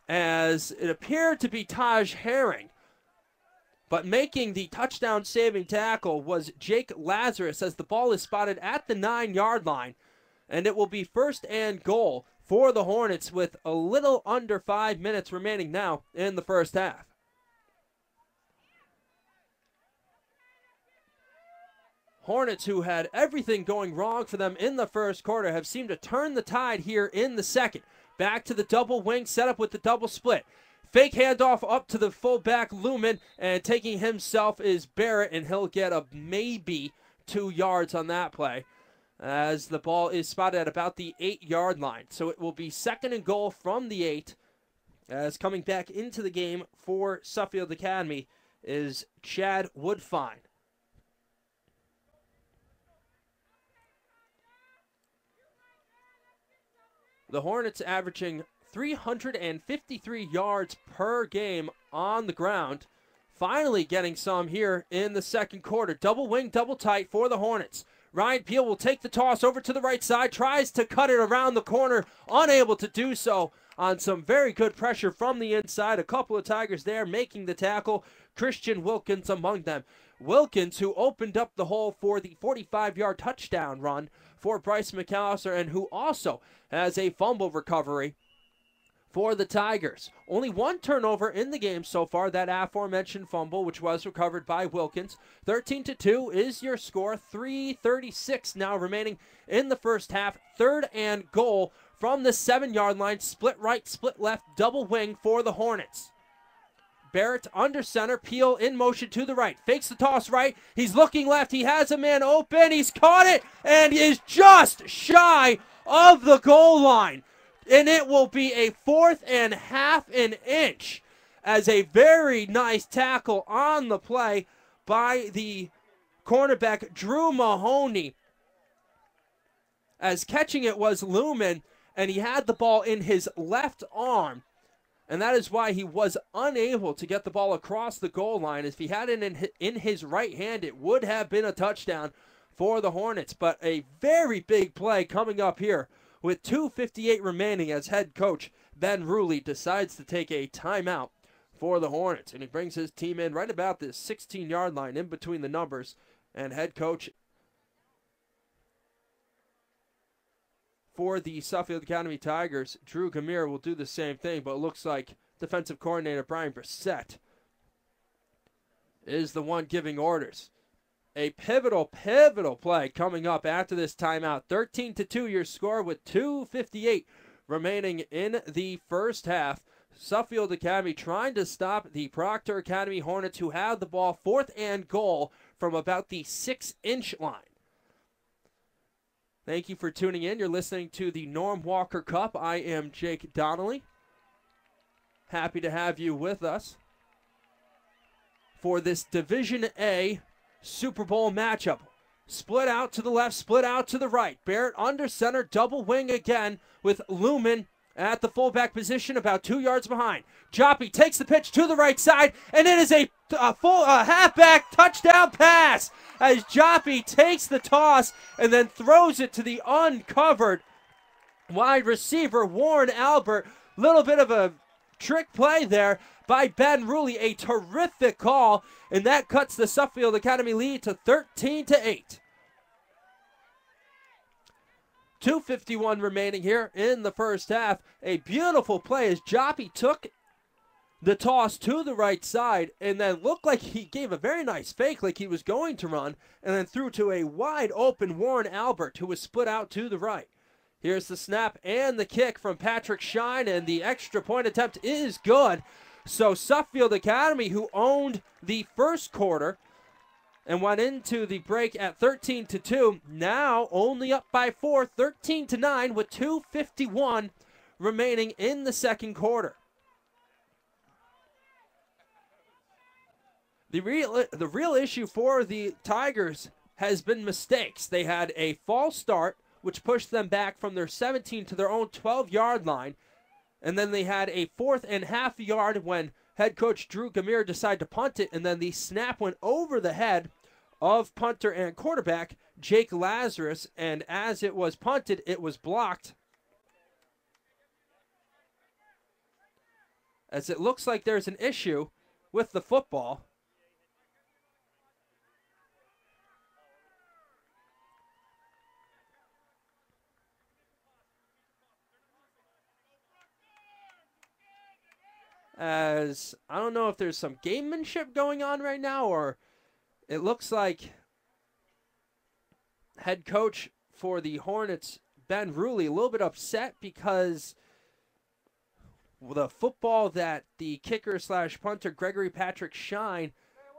as it appeared to be Taj Herring. But making the touchdown-saving tackle was Jake Lazarus as the ball is spotted at the 9-yard line, and it will be 1st and goal for the Hornets with a little under 5 minutes remaining now in the first half. Hornets, who had everything going wrong for them in the first quarter, have seemed to turn the tide here in the second. Back to the double wing setup with the double split. Fake handoff up to the fullback Lumen, and taking himself is Barrett, and he'll get a maybe 2 yards on that play, as the ball is spotted at about the 8-yard line. So it will be 2nd and goal from the 8, as coming back into the game for Suffield Academy is Chad Woodfine. The Hornets averaging 353 yards per game on the ground. Finally getting some here in the second quarter. Double wing, double tight for the Hornets. Ryan Peel will take the toss over to the right side, tries to cut it around the corner, unable to do so on some very good pressure from the inside. A couple of Tigers there making the tackle. Christian Wilkins among them. Wilkins, who opened up the hole for the 45-yard touchdown run for Brice McCallister, and who also has a fumble recovery for the Tigers. Only 1 turnover in the game so far, that aforementioned fumble, which was recovered by Wilkins. 13-2 is your score. 3:36 now remaining in the first half. 3rd and goal from the 7-yard line. Split right, split left, double wing for the Hornets. Barrett under center, Peel in motion to the right. Fakes the toss right. He's looking left. He has a man open. He's caught it and is just shy of the goal line. And it will be a 4th and half an inch, as a very nice tackle on the play by the cornerback Drew Mahoney. As catching it was Lumen, and he had the ball in his left arm. And that is why he was unable to get the ball across the goal line. If he had it in his right hand, it would have been a touchdown for the Hornets. But a very big play coming up here with 2:58 remaining, as head coach Ben Ruley decides to take a timeout for the Hornets. And he brings his team in right about this 16-yard line in between the numbers. And head coach for the Suffield Academy Tigers. Drew Gamir will do the same thing, but it looks like defensive coordinator Brian Brissett is the one giving orders. A pivotal play coming up after this timeout. 13-2 your score with 2:58 remaining in the first half. Suffield Academy trying to stop the Proctor Academy Hornets, who have the ball 4th and goal from about the 6-inch line. Thank you for tuning in. You're listening to the Norm Walker Cup. I am Jake Donnelly. Happy to have you with us for this Division A Super Bowl matchup. Split out to the left, split out to the right. Barrett under center, double wing again with Lumen at the fullback position about 2 yards behind. Joppy takes the pitch to the right side, and it is a halfback touchdown pass as Joppy takes the toss and then throws it to the uncovered wide receiver, Warren Albert. Little bit of a trick play there by Ben Rulli, a terrific call, and that cuts the Suffield Academy lead to 13-8. 2:51 remaining here in the first half. A beautiful play as Joppy took the toss to the right side and then looked like he gave a very nice fake like he was going to run and then threw to a wide open Warren Albert, who was split out to the right. Here's the snap and the kick from Patrick Shine, and the extra point attempt is good. So Suffield Academy, who owned the first quarter and went into the break at 13-2, now only up by 4, 13-9 with 2:51 remaining in the second quarter. The real issue for the Tigers has been mistakes. They had a false start, which pushed them back from their 17 to their own 12-yard line. And then they had a 4th and half yard when head coach Drew Gamir decided to punt it, and then the snap went over the head of punter and quarterback Jake Lazarus, and as it was punted, it was blocked. As it looks like there's an issue with the football. As I don't know if there's some gamemanship going on right now, or it looks like head coach for the Hornets, Ben Rulli, a little bit upset because the football that the kicker / punter Gregory Patrick Shine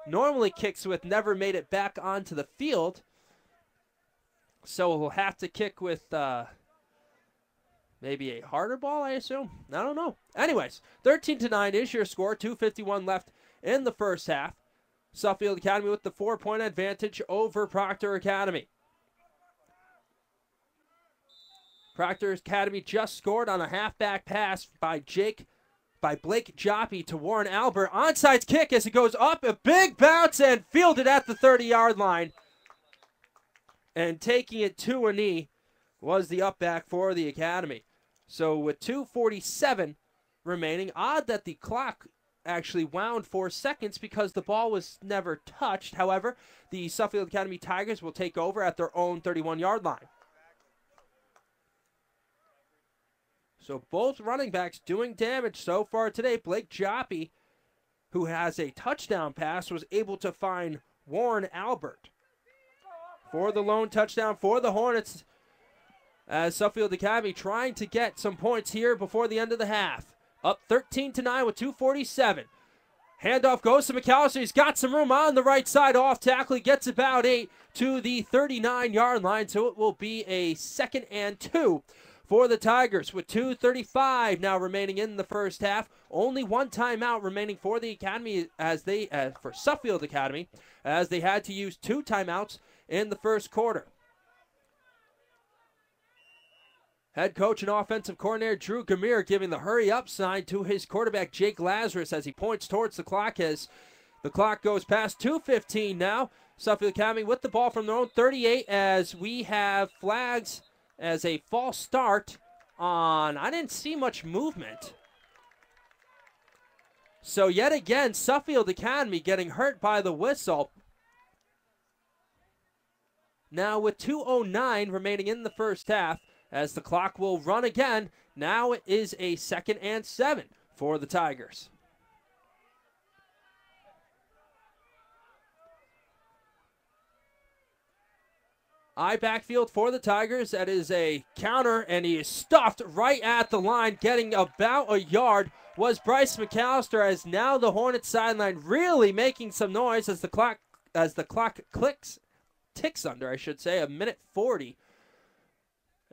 normally kicks with never made it back onto the field. So he'll have to kick with maybe a harder ball, I assume. I don't know. Anyways, 13-9 is your score. 2:51 left in the first half. Suffield Academy with the 4-point advantage over Proctor Academy. Proctor Academy just scored on a halfback pass by Blake Joppy to Warren Albert. Onside kick as it goes up, a big bounce and fielded at the 30-yard line. And taking it to a knee was the upback for the Academy. So with 2:47 remaining, odd that the clock actually wound 4 seconds because the ball was never touched. However, the Suffield Academy Tigers will take over at their own 31-yard line. So both running backs doing damage so far today. Blake Joppy, who has a touchdown pass, was able to find Warren Albert for the lone touchdown for the Hornets, as Suffield Academy trying to get some points here before the end of the half. Up 13-9 with 2:47. Handoff goes to McCallister. He's got some room on the right side. Off tackle. He gets about 8 to the 39-yard line. So it will be a 2nd and 2 for the Tigers with 2:35 now remaining in the first half. Only one timeout remaining for the Academy for Suffield Academy, as they had to use 2 timeouts in the first quarter. Head coach and offensive coordinator Drew Gamir giving the hurry-up sign to his quarterback Jake Lazarus as he points towards the clock as the clock goes past 2:15 now. Suffield Academy with the ball from their own 38 as we have flags as a false start on, I didn't see much movement. So yet again, Suffield Academy getting hurt by the whistle. Now with 2:09 remaining in the first half, as the clock will run again. Now it is a 2nd and 7 for the Tigers. I backfield for the Tigers. That is a counter, and he is stuffed right at the line, getting about a yard. Was Brice McCallister, as now the Hornets sideline really making some noise as the clock ticks under, I should say, 1:40.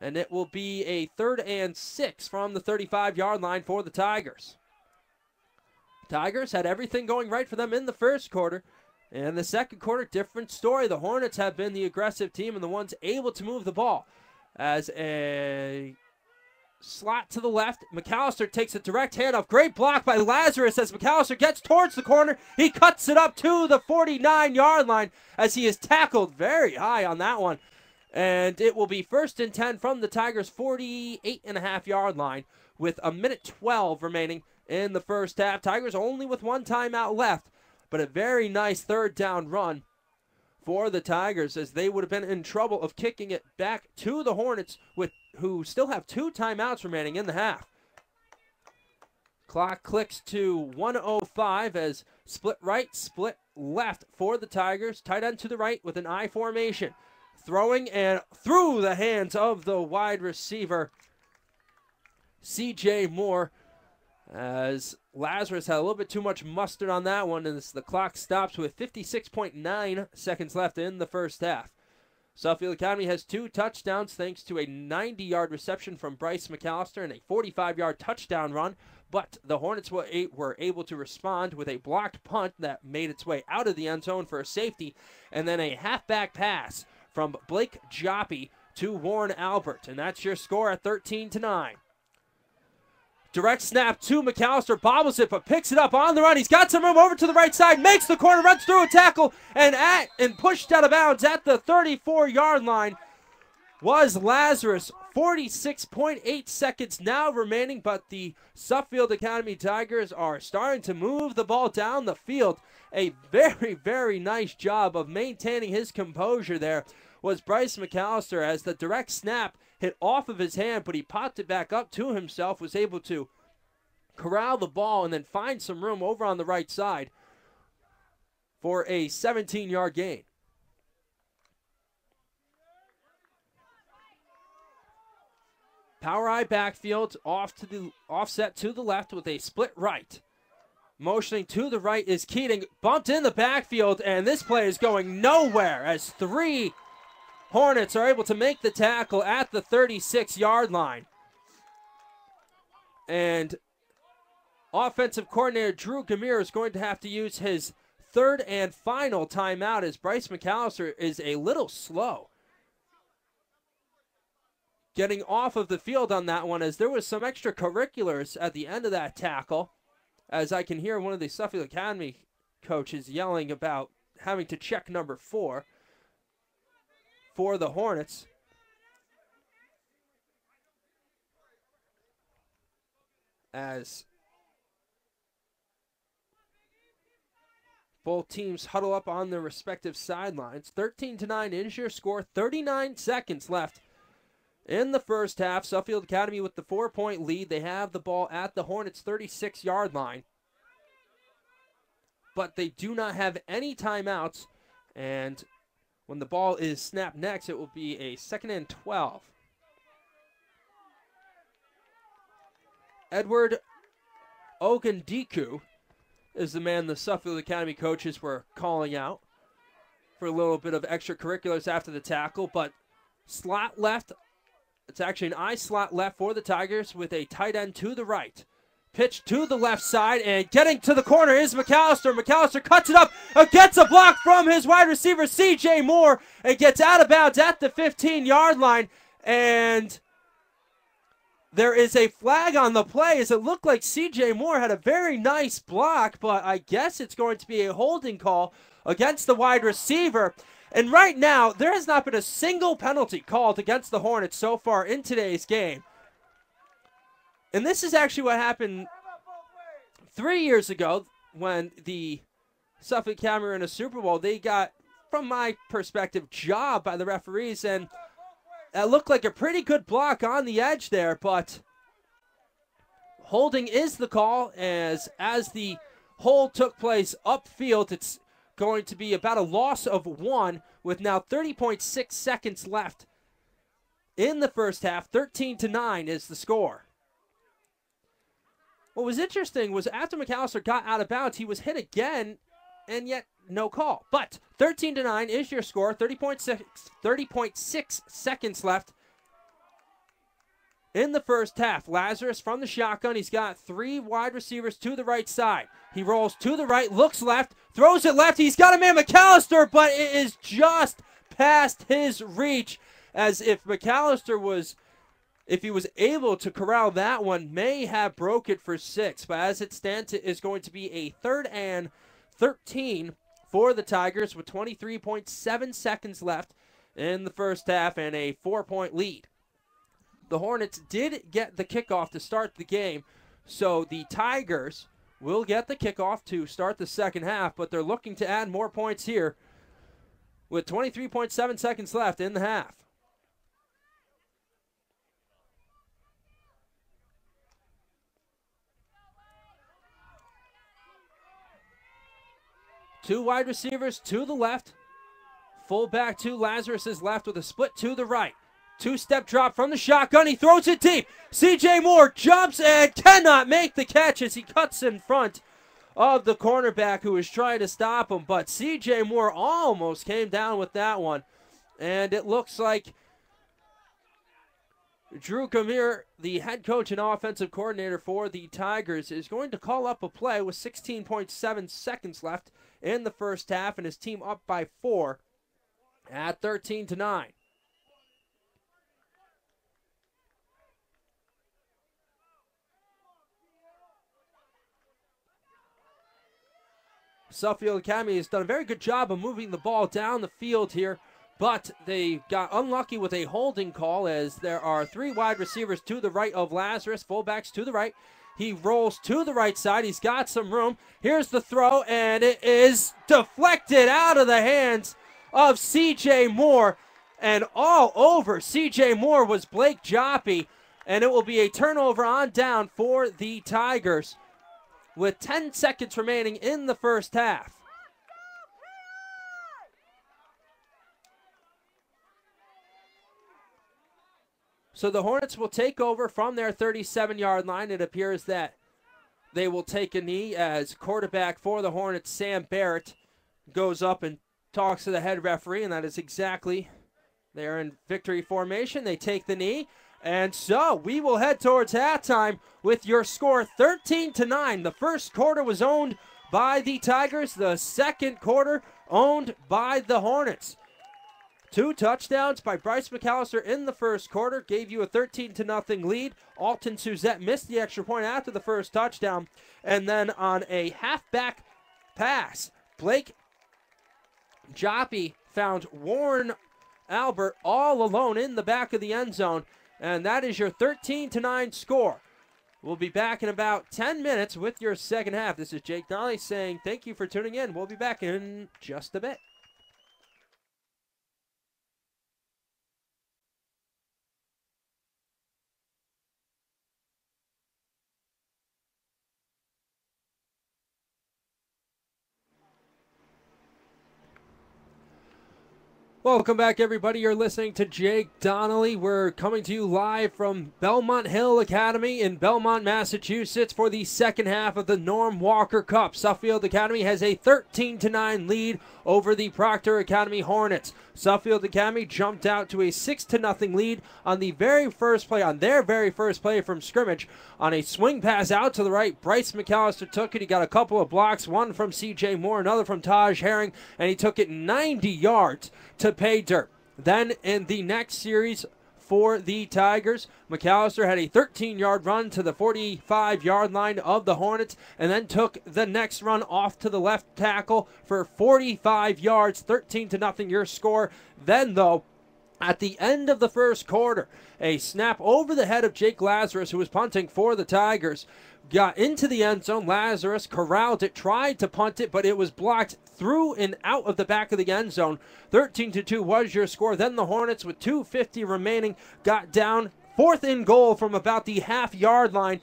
And it will be a 3rd and 6 from the 35-yard line for the Tigers. Tigers had everything going right for them in the first quarter. In the second quarter, different story. The Hornets have been the aggressive team and the ones able to move the ball. As a slot to the left, McCallister takes a direct handoff. Great block by Lazarus as McCallister gets towards the corner. He cuts it up to the 49-yard line as he is tackled very high on that one. And it will be 1st and 10 from the Tigers' 48.5-yard line with 1:12 remaining in the first half. Tigers only with 1 timeout left, but a very nice 3rd down run for the Tigers, as they would have been in trouble of kicking it back to the Hornets, who still have 2 timeouts remaining in the half. Clock clicks to 1:05 as split right, split left for the Tigers. Tight end to the right with an I formation. Throwing and through the hands of the wide receiver, C.J. Moore, as Lazarus had a little bit too much mustard on that one, and the clock stops with 56.9 seconds left in the first half. Suffield Academy has 2 touchdowns thanks to a 90-yard reception from Brice McCallister and a 45-yard touchdown run, but the Hornets were able to respond with a blocked punt that made its way out of the end zone for a safety, and then a halfback pass from Blake Joppy to Warren Albert, and that's your score at 13-9. Direct snap to McCallister, bobbles it, but picks it up on the run. He's got some room over to the right side, makes the corner, runs through a tackle, and pushed out of bounds at the 34-yard line was Lazarus. 46.8 seconds now remaining, but the Suffield Academy Tigers are starting to move the ball down the field. A very, very nice job of maintaining his composure there was Brice McCallister, as the direct snap hit off of his hand, but he popped it back up to himself, was able to corral the ball and then find some room over on the right side for a 17-yard gain. Power I backfield, offset to the left with a split right. Motioning to the right is Keating, bumped in the backfield, and this play is going nowhere as 3 Hornets are able to make the tackle at the 36-yard line. And offensive coordinator Drew Gamir is going to have to use his 3rd and final timeout, as Brice McCallister is a little slow getting off of the field on that one, as there was some extracurriculars at the end of that tackle, as I can hear one of the Suffield Academy coaches yelling about having to check number 4 for the Hornets. As both teams huddle up on their respective sidelines. 13-9 is your score. 39 seconds left in the first half. Suffield Academy with the 4-point lead. They have the ball at the Hornets' 36-yard line, but they do not have any timeouts, and when the ball is snapped next, it will be a 2nd and 12. Edward Ogundiku is the man the Suffield Academy coaches were calling out for a little bit of extracurriculars after the tackle, but slot left. It's actually an I slot left for the Tigers with a tight end to the right. Pitch to the left side, and getting to the corner is McCallister. McCallister cuts it up, gets a block from his wide receiver, C.J. Moore, and gets out of bounds at the 15-yard line. And there is a flag on the play, as it looked like C.J. Moore had a very nice block, but I guess it's going to be a holding call against the wide receiver. And right now, there has not been a single penalty called against the Hornets so far in today's game. And this is actually what happened 3 years ago when the Suffield Academy were in a Super Bowl. They got, from my perspective, jobbed by the referees, and That looked like a pretty good block on the edge there, but holding is the call as the hold took place upfield. It's going to be about a loss of 1 with now 30.6 seconds left in the first half. 13-9 is the score. What was interesting was after McCallister got out of bounds, he was hit again, and yet no call. But 13-9 is your score. 30.6 seconds left in the first half. Lazarus from the shotgun. He's got 3 wide receivers to the right side. He rolls to the right, looks left, throws it left. He's got a man, McCallister, but it is just past his reach, as if McCallister was, if he was able to corral that one, may have broke it for 6. But as it stands, it is going to be a 3rd and 13 for the Tigers with 23.7 seconds left in the first half and a 4-point lead. The Hornets did get the kickoff to start the game, so the Tigers will get the kickoff to start the second half, but they're looking to add more points here with 23.7 seconds left in the half. Two wide receivers to the left. Fullback to Lazarus' left with a split to the right. 2-step drop from the shotgun. He throws it deep. C.J. Moore jumps and cannot make the catch as he cuts in front of the cornerback who is trying to stop him. But C.J. Moore almost came down with that one. And it looks like Drew Kamir, the head coach and offensive coordinator for the Tigers, is going to call up a play with 16.7 seconds left in the first half, and his team up by 4 at 13-9. Suffield Academy has done a very good job of moving the ball down the field here, but they got unlucky with a holding call as there are 3 wide receivers to the right of Lazarus, fullbacks to the right. He rolls to the right side. He's got some room. Here's the throw, and it is deflected out of the hands of C.J. Moore. And all over C.J. Moore was Blake Joppy, and it will be a turnover on down for the Tigers with 10 seconds remaining in the first half. So the Hornets will take over from their 37-yard line. It appears that they will take a knee as quarterback for the Hornets, Sam Barrett, goes up and talks to the head referee, and that is exactly, they're in victory formation. They take the knee. And so we will head towards halftime with your score 13-9. The first quarter was owned by the Tigers. The second quarter owned by the Hornets. 2 touchdowns by Brice McCallister in the first quarter gave you a 13-0 lead. Alton Suzette missed the extra point after the first touchdown. And then on a halfback pass, Blake Joppy found Warren Albert all alone in the back of the end zone. And that is your 13-9 score. We'll be back in about 10 minutes with your second half. This is Jake Donnelly saying thank you for tuning in. We'll be back in just a bit. Welcome back, everybody. You're listening to Jake Donnelly. We're coming to you live from Belmont Hill Academy in Belmont, Massachusetts for the second half of the Norm Walker Cup. Suffield Academy has a 13-9 lead over the Proctor Academy Hornets. Suffield Academy jumped out to a 6-0 lead on the very first play, on their very first play from scrimmage. On a swing pass out to the right, Brice McCallister took it. He got a couple of blocks, one from C.J. Moore, another from Taj Herring, and he took it 90 yards to pay dirt. Then in the next series for the Tigers, McCallister had a 13-yard run to the 45-yard line of the Hornets and then took the next run off to the left tackle for 45 yards, 13-0 your score. Then, though, At the end of the first quarter, a snap over the head of Jake Lazarus, who was punting for the Tigers, got into the end zone. Lazarus corralled it, tried to punt it, but it was blocked through and out of the back of the end zone. 13-2 was your score. Then the Hornets, with 2:50 remaining, got down 4th and goal from about the half-yard line.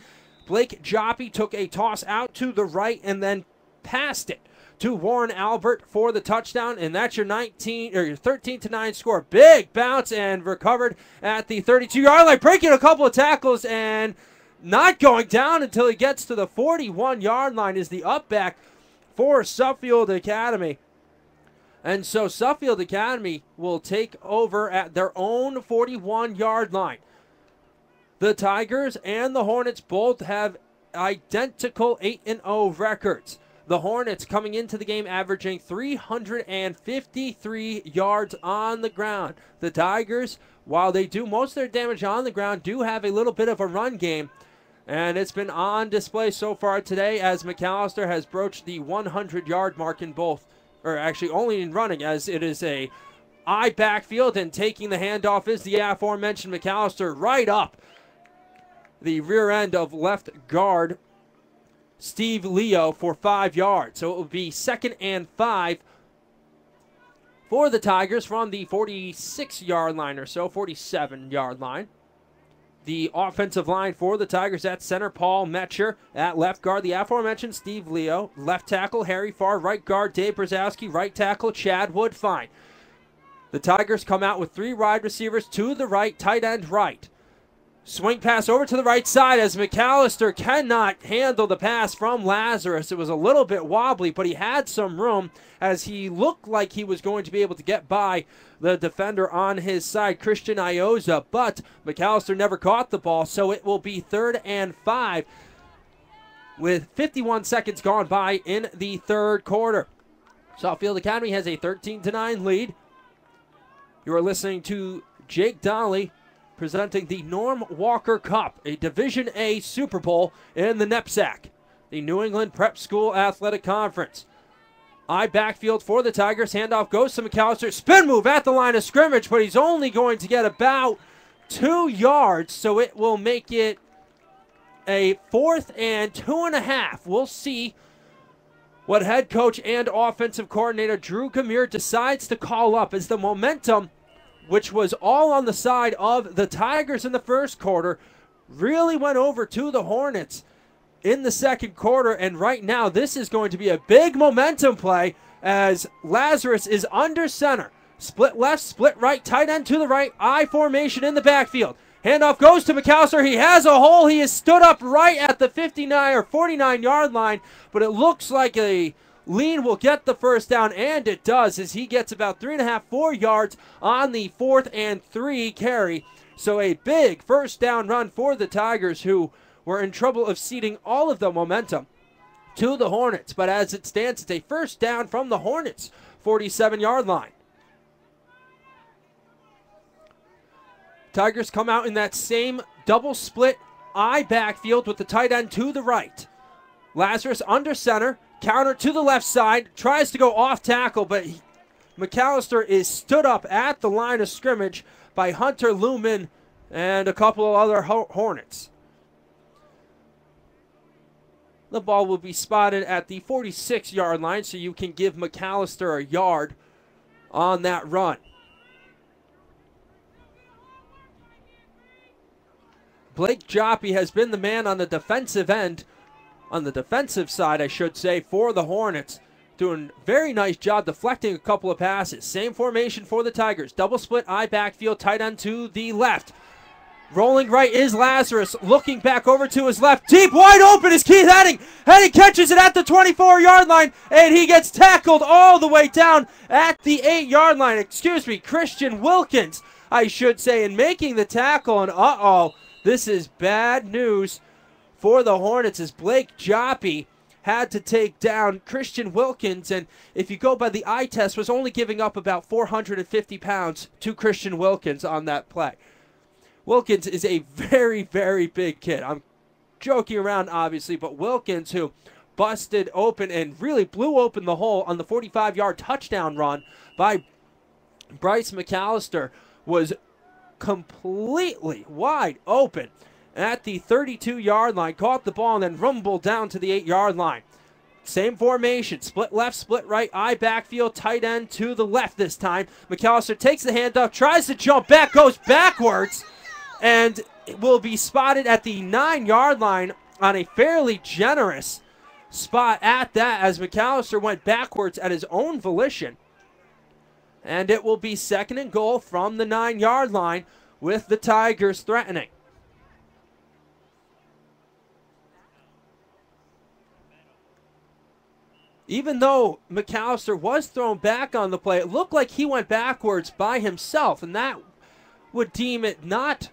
Blake Joppy took a toss out to the right and then passed it to Warren Albert for the touchdown, and that's your 13-9 score. Big bounce and recovered at the 32-yard line, breaking a couple of tackles and not going down until he gets to the 41-yard line is the up back for Suffield Academy. And so Suffield Academy will take over at their own 41-yard line. The Tigers and the Hornets both have identical 8-0 records. The Hornets coming into the game averaging 353 yards on the ground. The Tigers, while they do most of their damage on the ground, do have a little bit of a run game. And it's been on display so far today as McCallister has broached the 100-yard mark in both, or actually only in running, as it is a I backfield, and taking the handoff is the aforementioned McCallister right up the rear end of left guard Steve Leo for 5 yards. So it will be 2nd and 5 for the Tigers from the 46-yard line or so, 47-yard line. The offensive line for the Tigers at center, Paul Metcher. At left guard, the aforementioned Steve Leo. Left tackle, Harry Farr. Right guard, Dave Brzezowski. Right tackle, Chad Woodfine. The Tigers come out with 3 wide receivers to the right, tight end right. Swing pass over to the right side as McCallister cannot handle the pass from Lazarus. It was a little bit wobbly, but he had some room as he looked like he was going to be able to get by the defender on his side, Christian Ioza, but McCallister never caught the ball, so it will be 3rd and 5 with 51 seconds gone by in the 3rd quarter. Suffield Academy has a 13-9 lead. You are listening to Jake Donnelly presenting the Norm Walker Cup, a Division A Super Bowl in the NEPSAC, the New England Prep School Athletic Conference. I backfield for the Tigers. Handoff goes to McCallister. Spin move at the line of scrimmage, but he's only going to get about 2 yards, so it will make it a 4th and 2.5. We'll see what head coach and offensive coordinator Drew Gamir decides to call up as the momentum, which was all on the side of the Tigers in the first quarter, really went over to the Hornets in the second quarter. And right now, this is going to be a big momentum play as Lazarus is under center. Split left, split right, tight end to the right, I formation in the backfield. Handoff goes to McCallister. He has a hole. He is stood up right at the 59 or 49-yard line, but it looks like a lean will get the first down, and it does, as he gets about 3.5, 4 yards on the 4th and 3 carry. So a big first down run for the Tigers, who were in trouble of ceding all of the momentum to the Hornets. But as it stands, it's a first down from the Hornets' 47-yard line. Tigers come out in that same double split I backfield with the tight end to the right. Lazarus under center. Counter to the left side, tries to go off tackle, but McCallister is stood up at the line of scrimmage by Hunter Lumen and a couple of other Hornets. The ball will be spotted at the 46-yard line, so you can give McCallister a yard on that run. Blake Joppy has been the man on the defensive end, on the defensive side, I should say, for the Hornets. Doing a very nice job deflecting a couple of passes. Same formation for the Tigers. Double split I backfield, tight end to the left. Rolling right is Lazarus. Looking back over to his left. Deep, wide open is Keith Henning. Henning catches it at the 24-yard line, and he gets tackled all the way down at the 8-yard line. Excuse me, Christian Wilkins, I should say, in making the tackle. And uh-oh, this is bad news for the Hornets, as Blake Joppy had to take down Christian Wilkins, and if you go by the eye test, was only giving up about 450 pounds to Christian Wilkins on that play. Wilkins is a very, very big kid. I'm joking around, obviously, but Wilkins, who busted open and really blew open the hole on the 45-yard touchdown run by Brice McCallister, was completely wide open at the 32-yard line, caught the ball, and then rumbled down to the 8-yard line. Same formation, split left, split right, eye backfield, tight end to the left this time. McCallister takes the handoff, tries to jump back, goes backwards, and will be spotted at the 9-yard line on a fairly generous spot at that, as McCallister went backwards at his own volition. And it will be 2nd and goal from the 9-yard line with the Tigers threatening. Even though McCallister was thrown back on the play, it looked like he went backwards by himself, and that would deem it not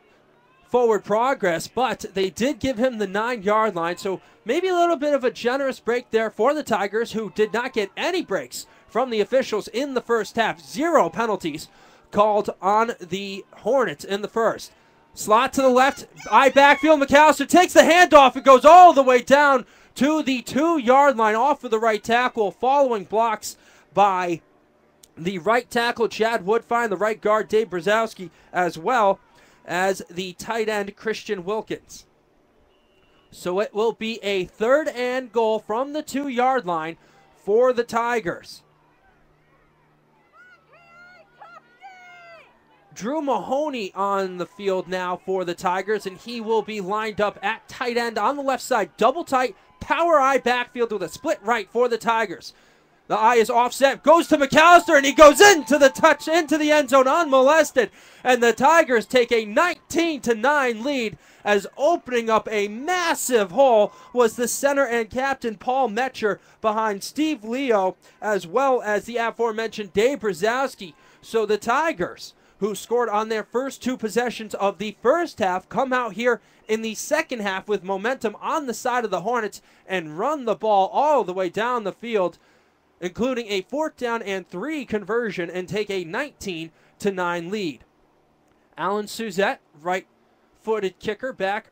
forward progress, but they did give him the 9-yard line, so maybe a little bit of a generous break there for the Tigers, who did not get any breaks from the officials in the first half. 0 penalties called on the Hornets in the first. Slot to the left, eye backfield, McCallister takes the handoff, it goes all the way down to the 2-yard line off of the right tackle, following blocks by the right tackle, Chad Woodfine, the right guard, Dave Brzezowski, as well as the tight end, Christian Wilkins. So it will be a 3rd and goal from the 2-yard line for the Tigers. Drew Mahoney on the field now for the Tigers, and he will be lined up at tight end on the left side, double tight, power eye backfield with a split right for the Tigers. The eye is offset, goes to McCallister, and he goes into the end zone unmolested. And the Tigers take a 19-9 lead, as opening up a massive hole was the center and captain Paul Metcher behind Steve Leo, as well as the aforementioned Dave Brzezowski. So the Tigers, who scored on their first 2 possessions of the first half, come out here in the second half with momentum on the side of the Hornets and run the ball all the way down the field, including a 4th down and 3 conversion, and take a 19-9 lead. Alan Suzette, right-footed kicker, back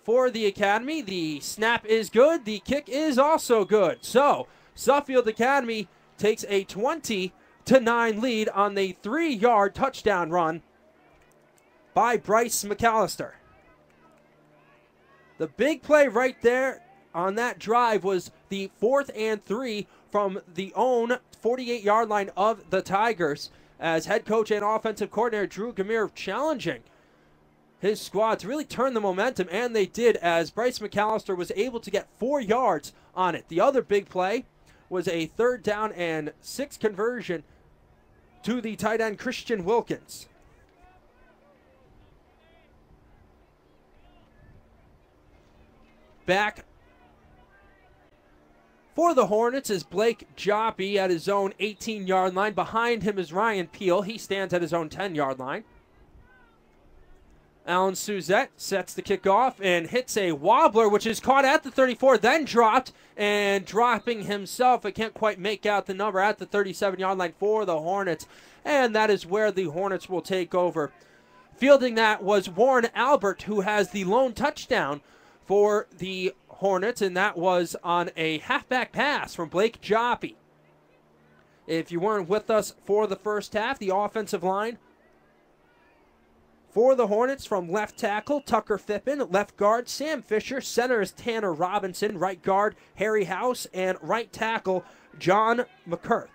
for the Academy. The snap is good. The kick is also good. So Suffield Academy takes a 20-9 lead on the 3-yard touchdown run by Brice McCallister. The big play right there on that drive was the 4th and 3 from the own 48-yard line of the Tigers, as head coach and offensive coordinator Drew Gamir challenging his squad to really turn the momentum, and they did, as Brice McCallister was able to get 4 yards on it. The other big play was a 3rd down and 6 conversion to the tight end Christian Wilkins. Back for the Hornets is Blake Joppy at his own 18-yard line. Behind him is Ryan Peel. He stands at his own 10-yard line. Alan Suzette sets the kickoff and hits a wobbler, which is caught at the 34, then dropped, and dropping himself. I can't quite make out the number at the 37-yard line for the Hornets, and that is where the Hornets will take over. Fielding that was Warren Albert, who has the lone touchdown for the Hornets, and that was on a halfback pass from Blake Joppy. If you weren't with us for the first half, the offensive line for the Hornets, from left tackle Tucker Phippen, left guard Sam Fisher, center is Tanner Robinson, right guard Harry House, and right tackle John McCurth.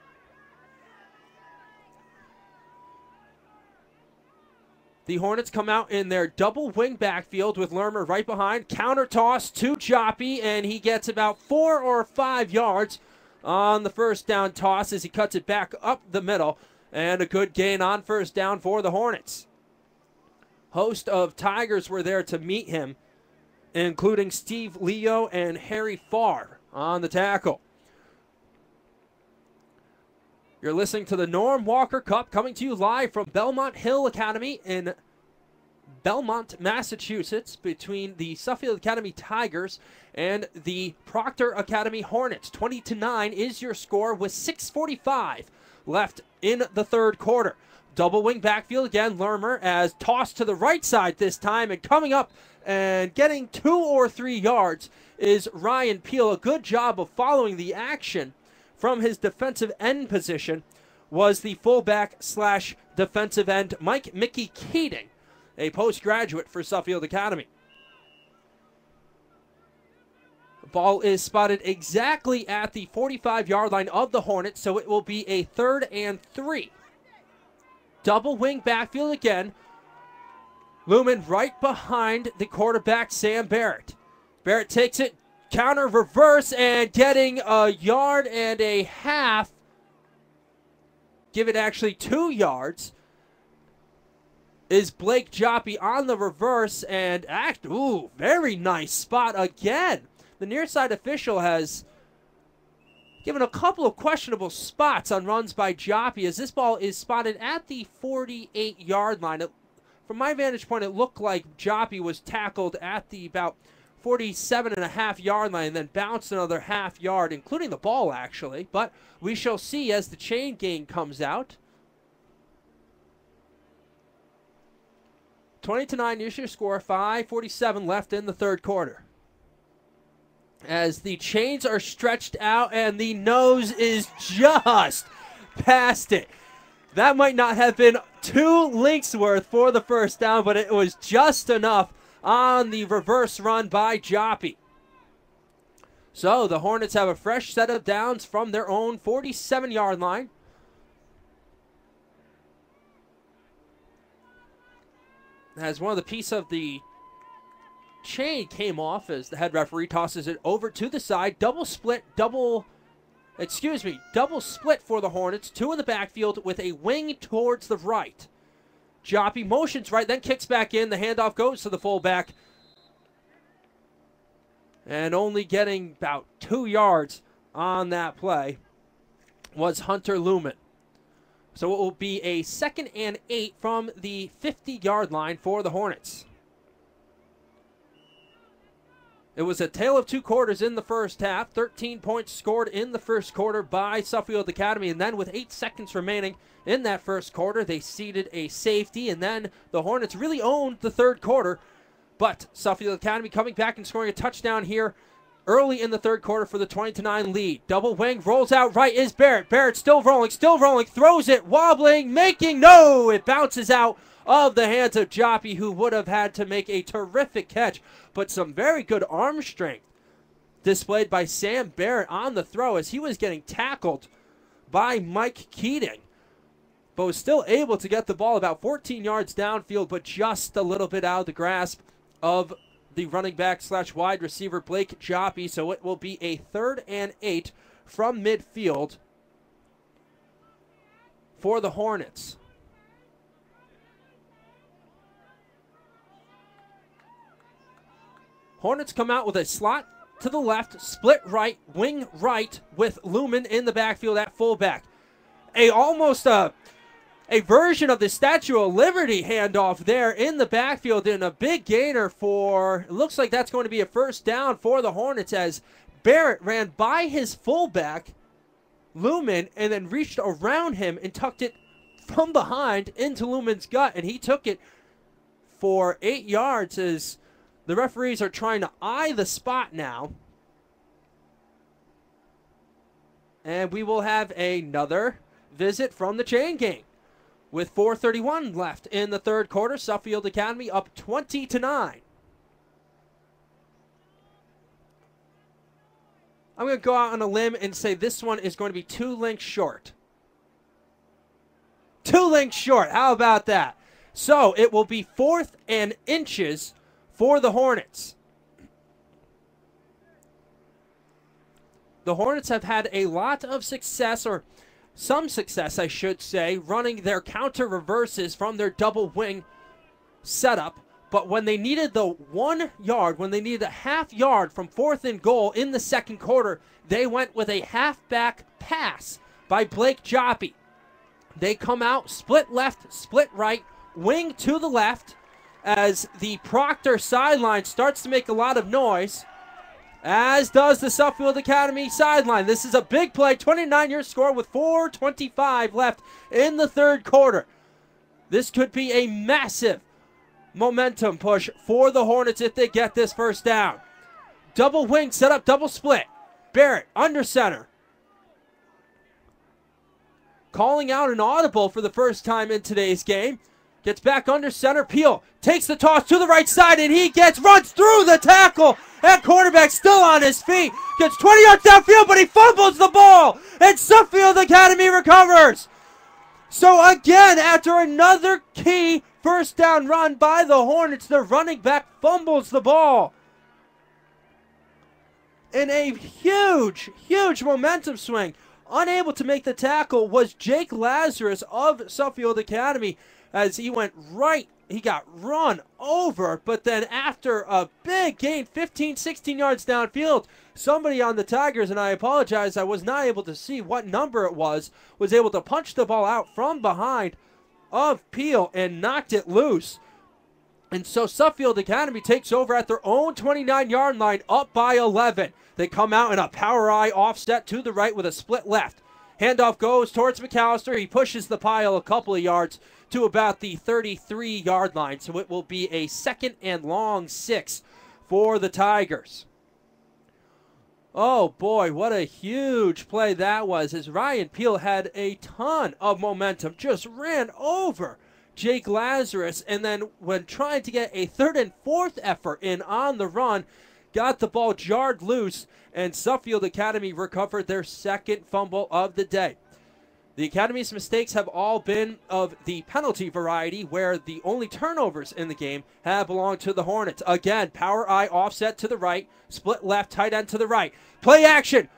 The Hornets come out in their double wing backfield with Lermer right behind. Counter toss to Joppy, and he gets about 4 or 5 yards on the first down toss as he cuts it back up the middle. And a good gain on first down for the Hornets. Host of Tigers were there to meet him, including Steve Leo and Harry Farr on the tackle. You're listening to the Norm Walker Cup, coming to you live from Belmont Hill Academy in Belmont, Massachusetts, between the Suffield Academy Tigers and the Proctor Academy Hornets. 20-9 is your score with 6:45 left in the third quarter. Double wing backfield again, Lermer, as tossed to the right side this time, and coming up and getting 2 or 3 yards is Ryan Peel. A good job of following the action from his defensive end position was the fullback / defensive end, Mike Mickey Keating, a postgraduate for Suffield Academy. The ball is spotted exactly at the 45-yard line of the Hornets, so it will be a 3rd and 3. Double wing backfield again. Lumen right behind the quarterback, Sam Barrett. Barrett takes it, counter reverse, and getting a 1.5 yards. Give it actually 2 yards. Is Blake Joppy on the reverse, and very nice spot again. The near side official has given a couple of questionable spots on runs by Joppy as this ball is spotted at the 48-yard line. From my vantage point, it looked like Joppy was tackled at the about 47.5-yard line and then bounced another half yard, including the ball actually. But we shall see as the chain gang comes out. 20-9 is your score. 5:47 left in the third quarter. As the chains are stretched out and the nose is just past it. That might not have been 2 links worth for the first down, but it was just enough on the reverse run by Joppy. So the Hornets have a fresh set of downs from their own 47-yard line. As one of the pieces of the chain came off as the head referee tosses it over to the side. Double split for the Hornets. 2 in the backfield with a wing towards the right. Joppy motions right, then kicks back in. The handoff goes to the fullback. And only getting about 2 yards on that play was Hunter Lumen. So it will be a 2nd and 8 from the 50-yard line for the Hornets. It was a tale of 2 quarters in the first half. 13 points scored in the first quarter by Suffield Academy. And then with 8 seconds remaining in that first quarter, they ceded a safety. And then the Hornets really owned the third quarter. But Suffield Academy coming back and scoring a touchdown here early in the third quarter for the 20-9 lead. Double wing, rolls out right is Barrett. Barrett still rolling, throws it, wobbling, it bounces out of the hands of Joppy, who would have had to make a terrific catch. But some very good arm strength displayed by Sam Barrett on the throw as he was getting tackled by Mike Keating, but was still able to get the ball about 14 yards downfield, but just a little bit out of the grasp of the running back / wide receiver Blake Joppy. So it will be a 3rd and 8 from midfield for the Hornets. Hornets come out with a slot to the left, split right, wing right with Lumen in the backfield at fullback. Almost a version of the Statue of Liberty handoff there in the backfield, and a big gainer for, it looks like that's going to be a first down for the Hornets as Barrett ran by his fullback, Lumen, and then reached around him and tucked it from behind into Lumen's gut, and he took it for 8 yards as the referees are trying to eye the spot now. And we will have another visit from the chain gang. With 4:31 left in the third quarter, Suffield Academy up 20-9. I'm going to go out on a limb and say this one is going to be 2 links short. 2 links short. How about that? So it will be 4th and inches for the Hornets. The Hornets have had a lot of success, or some success, I should say, running their counter reverses from their double wing setup. But when they needed the 1 yard, when they needed a half yard from 4th and goal in the second quarter, they went with a halfback pass by Blake Joppy. They come out, split left, split right, wing to the left, as the Proctor sideline starts to make a lot of noise, as does the Suffield Academy sideline. This is a big play, 29-yard score with 4:25 left in the third quarter. This could be a massive momentum push for the Hornets if they get this first down. Double wing set up, double split. Barrett under center. calling out an audible for the first time in today's game. Gets back under center. Peel takes the toss to the right side, and he runs through the tackle. That quarterback still on his feet. Gets 20 yards downfield, but he fumbles the ball. And Suffield Academy recovers. So again, after another key first down run by the Hornets, the running back fumbles the ball. In a huge, huge momentum swing. Unable to make the tackle was Jake Lazarus of Suffield Academy, as he went right. He got run over, but then after a big gain, 15, 16 yards downfield, somebody on the Tigers, and I apologize, I was not able to see what number it was able to punch the ball out from behind of Peel and knocked it loose. And so Suffield Academy takes over at their own 29-yard line, up by 11. They come out in a power I offset to the right with a split left. Handoff goes towards McCallister. He pushes the pile a couple of yards to about the 33-yard line. So it will be a 2nd and long 6 for the Tigers. Oh boy, what a huge play that was, as Ryan Peel had a ton of momentum, just ran over Jake Lazarus, and then when trying to get a 3rd and 4th effort in on the run, got the ball jarred loose, and Suffield Academy recovered their 2nd fumble of the day. The Academy's mistakes have all been of the penalty variety, where the only turnovers in the game have belonged to the Hornets. Again, power I offset to the right, split left, tight end to the right. Play action.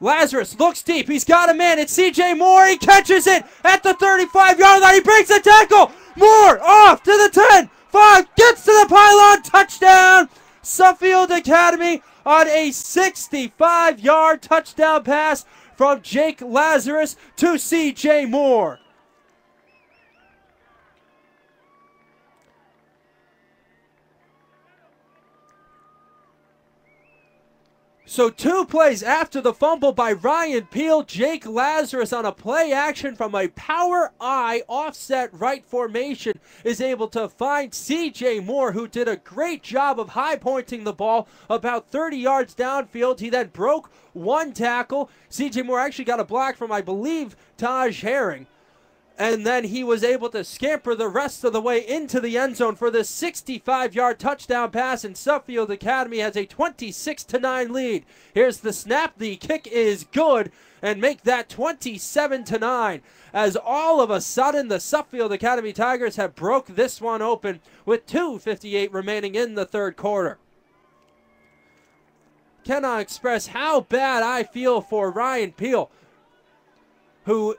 Lazarus looks deep. He's got a man. It's CJ Moore. He catches it at the 35-yard line. He breaks the tackle. Moore off to the 10. 5 gets to the pylon. Touchdown. Suffield Academy on a 65-yard touchdown pass from Jake Lazarus to CJ Moore. So 2 plays after the fumble by Ryan Peel, Jake Lazarus on a play action from a power I offset right formation is able to find CJ Moore, who did a great job of high pointing the ball about 30 yards downfield. He then broke 1 tackle. CJ Moore actually got a block from, I believe, Taj Herring. And then he was able to scamper the rest of the way into the end zone for the 65-yard touchdown pass, and Suffield Academy has a 26-9 lead. Here's the snap. The kick is good, and make that 27-9. As all of a sudden, the Suffield Academy Tigers have broke this one open with 2:58 remaining in the 3rd quarter. Cannot express how bad I feel for Ryan Peel, who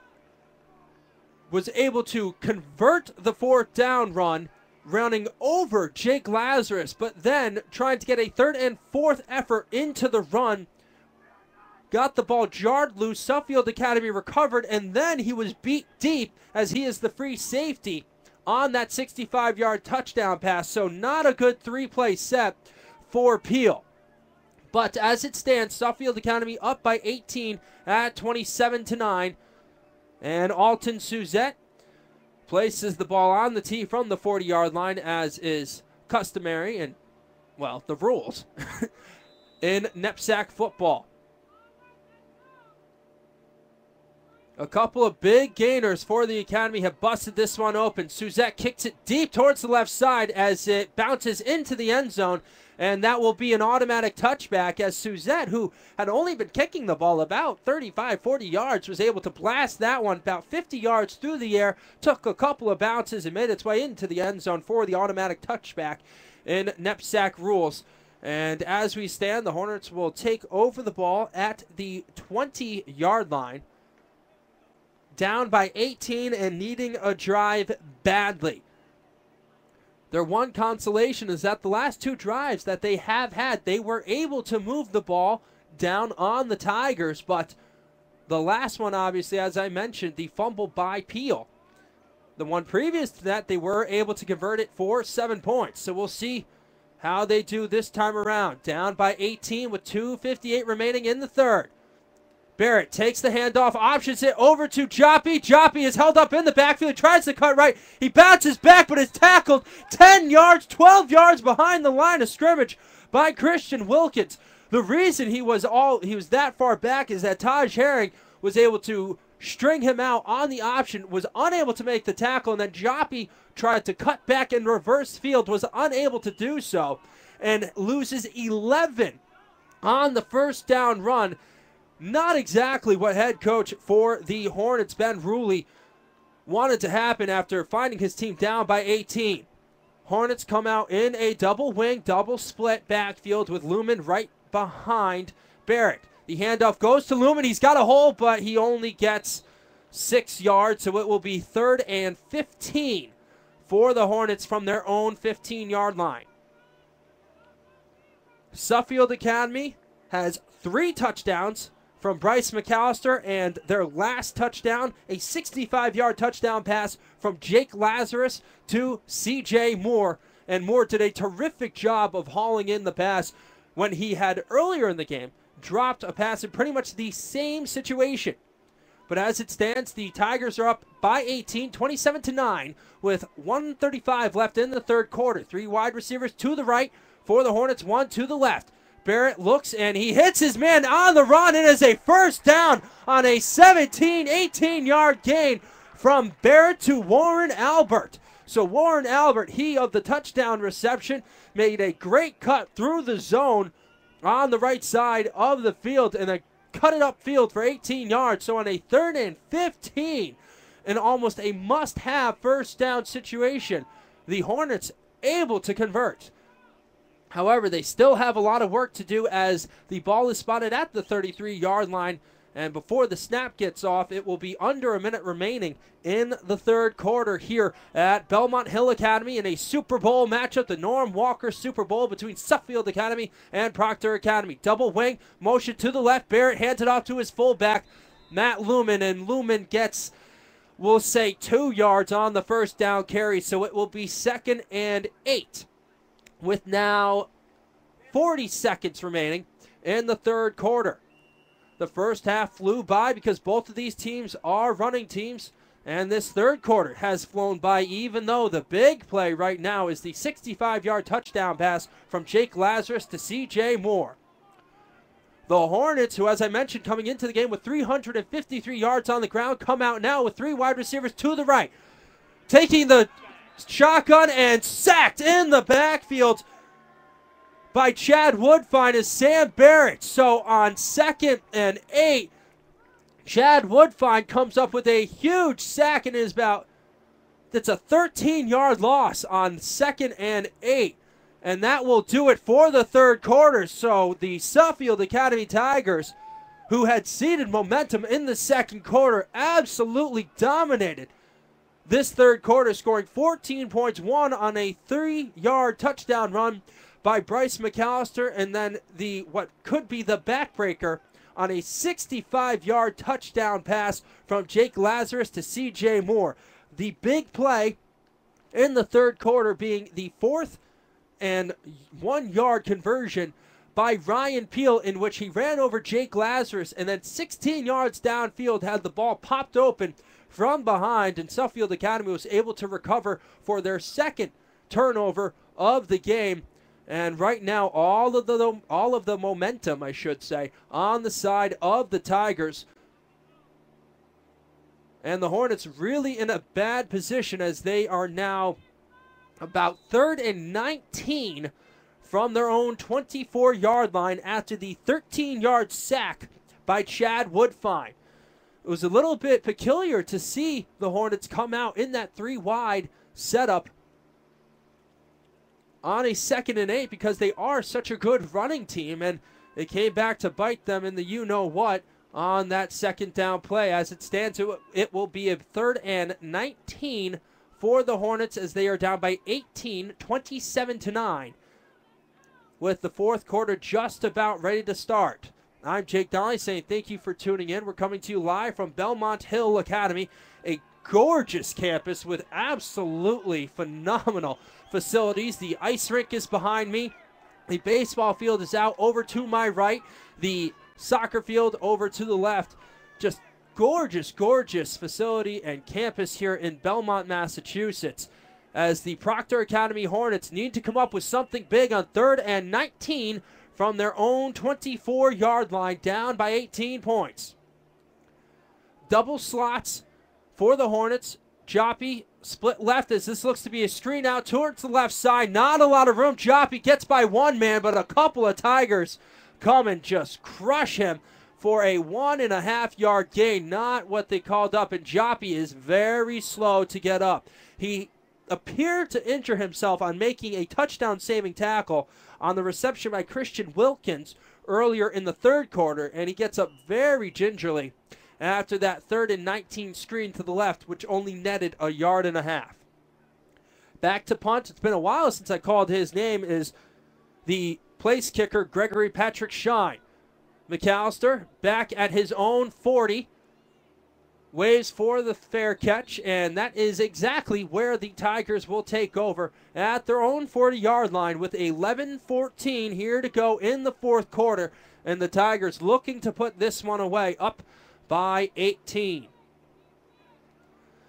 was able to convert the 4th down run, running over Jake Lazarus, but then trying to get a 3rd and 4th effort into the run. Got the ball jarred loose. Suffield Academy recovered, and then he was beat deep, as he is the free safety on that 65-yard touchdown pass. So not a good 3-play set for Peel. But as it stands, Suffield Academy up by 18 at 27-9. And Alton Suzette places the ball on the tee from the 40-yard line, as is customary and, well, the rules in NEPSAC football. A couple of big gainers for the Academy have busted this one open. Suzette kicks it deep towards the left side as it bounces into the end zone, and that will be an automatic touchback, as Suzette, who had only been kicking the ball about 35, 40 yards, was able to blast that one about 50 yards through the air, took a couple of bounces, and made its way into the end zone for the automatic touchback in NEPSAC rules. And as we stand, the Hornets will take over the ball at the 20-yard line, down by 18 and needing a drive badly. Their one consolation is that the last 2 drives that they have had, they were able to move the ball down on the Tigers, but the last one, obviously, as I mentioned, the fumble by Peel. The one previous to that, they were able to convert it for 7 points. So we'll see how they do this time around. Down by 18 with 2:58 remaining in the 3rd. Barrett takes the handoff, options it over to Joppy. Joppy is held up in the backfield, tries to cut right. He bounces back, but is tackled 10 yards, 12 yards behind the line of scrimmage by Christian Wilkins. The reason he was that far back is that Taj Herring was able to string him out on the option, was unable to make the tackle, and then Joppy tried to cut back and reverse field, was unable to do so, and loses 11 on the first down run. Not exactly what head coach for the Hornets, Ben Ruley, wanted to happen after finding his team down by 18. Hornets come out in a double wing, double split backfield with Lumen right behind Barrett. The handoff goes to Lumen. He's got a hole, but he only gets 6 yards, so it will be 3rd and 15 for the Hornets from their own 15-yard line. Suffield Academy has 3 touchdowns from Brice McCallister, and their last touchdown, a 65-yard touchdown pass from Jake Lazarus to C.J. Moore. And Moore did a terrific job of hauling in the pass when he had earlier in the game dropped a pass in pretty much the same situation. But as it stands, the Tigers are up by 18, 27-9, with 1:35 left in the third quarter. 3 wide receivers to the right for the Hornets, 1 to the left. Barrett looks, and he hits his man on the run. It is a first down on a 17, 18-yard gain from Barrett to Warren Albert. So Warren Albert, he of the touchdown reception, made a great cut through the zone on the right side of the field, and then cut it upfield for 18 yards. So on a 3rd and 15, and almost a must-have first down situation, the Hornets able to convert. However, they still have a lot of work to do as the ball is spotted at the 33-yard line, and before the snap gets off, it will be under a minute remaining in the third quarter here at Belmont Hill Academy in a Super Bowl matchup, the Norm Walker Super Bowl between Suffield Academy and Proctor Academy. Double wing, motion to the left. Barrett hands it off to his fullback, Matt Lumen, and Lumen gets, we'll say, 2 yards on the first down carry, so it will be 2nd and 8. With now 40 seconds remaining in the third quarter. The first half flew by because both of these teams are running teams, and this third quarter has flown by, even though the big play right now is the 65-yard touchdown pass from Jake Lazarus to C.J. Moore. The Hornets, who, as I mentioned, coming into the game with 353 yards on the ground, come out now with 3 wide receivers to the right, taking the shotgun, and sacked in the backfield by Chad Woodfine is Sam Barrett. So on 2nd and 8, Chad Woodfine comes up with a huge sack, and is about, that's a 13-yard loss on 2nd and 8. And that will do it for the third quarter. So the Suffield Academy Tigers, who had ceded momentum in the second quarter, absolutely dominated this third quarter, scoring 14 points, 1 on a 3-yard touchdown run by Brice McCallister, and then what could be the backbreaker on a 65-yard touchdown pass from Jake Lazarus to C.J. Moore. The big play in the third quarter being the 4th and 1-yard conversion by Ryan Peel, in which he ran over Jake Lazarus, and then 16 yards downfield had the ball popped open from behind, and Suffield Academy was able to recover for their 2nd turnover of the game. And right now, all of the momentum, I should say, on the side of the Tigers. And the Hornets really in a bad position, as they are now about 3rd and 19 from their own 24-yard line after the 13-yard sack by Chad Woodfine. It was a little bit peculiar to see the Hornets come out in that 3-wide setup on a 2nd and 8, because they are such a good running team, and it came back to bite them in the you-know-what on that 2nd down play. As it stands, it will be a 3rd and 19 for the Hornets, as they are down by 18, 27-9, with the fourth quarter just about ready to start. I'm Jake Donnelly saying thank you for tuning in. We're coming to you live from Belmont Hill Academy, a gorgeous campus with absolutely phenomenal facilities. The ice rink is behind me. The baseball field is out over to my right. The soccer field over to the left. Just gorgeous, gorgeous facility and campus here in Belmont, Massachusetts, as the Proctor Academy Hornets need to come up with something big on 3rd and 19 from their own 24-yard line, down by 18 points. double slots for the Hornets. Joppy split left as this looks to be a screen out towards the left side. Not a lot of room. Joppy gets by one man, but a couple of Tigers come and just crush him for a 1.5-yard gain. Not what they called up, and Joppy is very slow to get up. He appeared to injure himself on making a touchdown-saving tackle on the reception by Christian Wilkins earlier in the third quarter, and he gets up very gingerly after that 3rd and 19 screen to the left, which only netted 1.5 yards. Back to punt. It's been a while since I called his name, is the place kicker, Gregory Patrick Shine. McCallister back at his own 40. Waves for the fair catch, and that is exactly where the Tigers will take over at their own 40-yard line with 11:14 here to go in the fourth quarter, and the Tigers looking to put this one away, up by 18.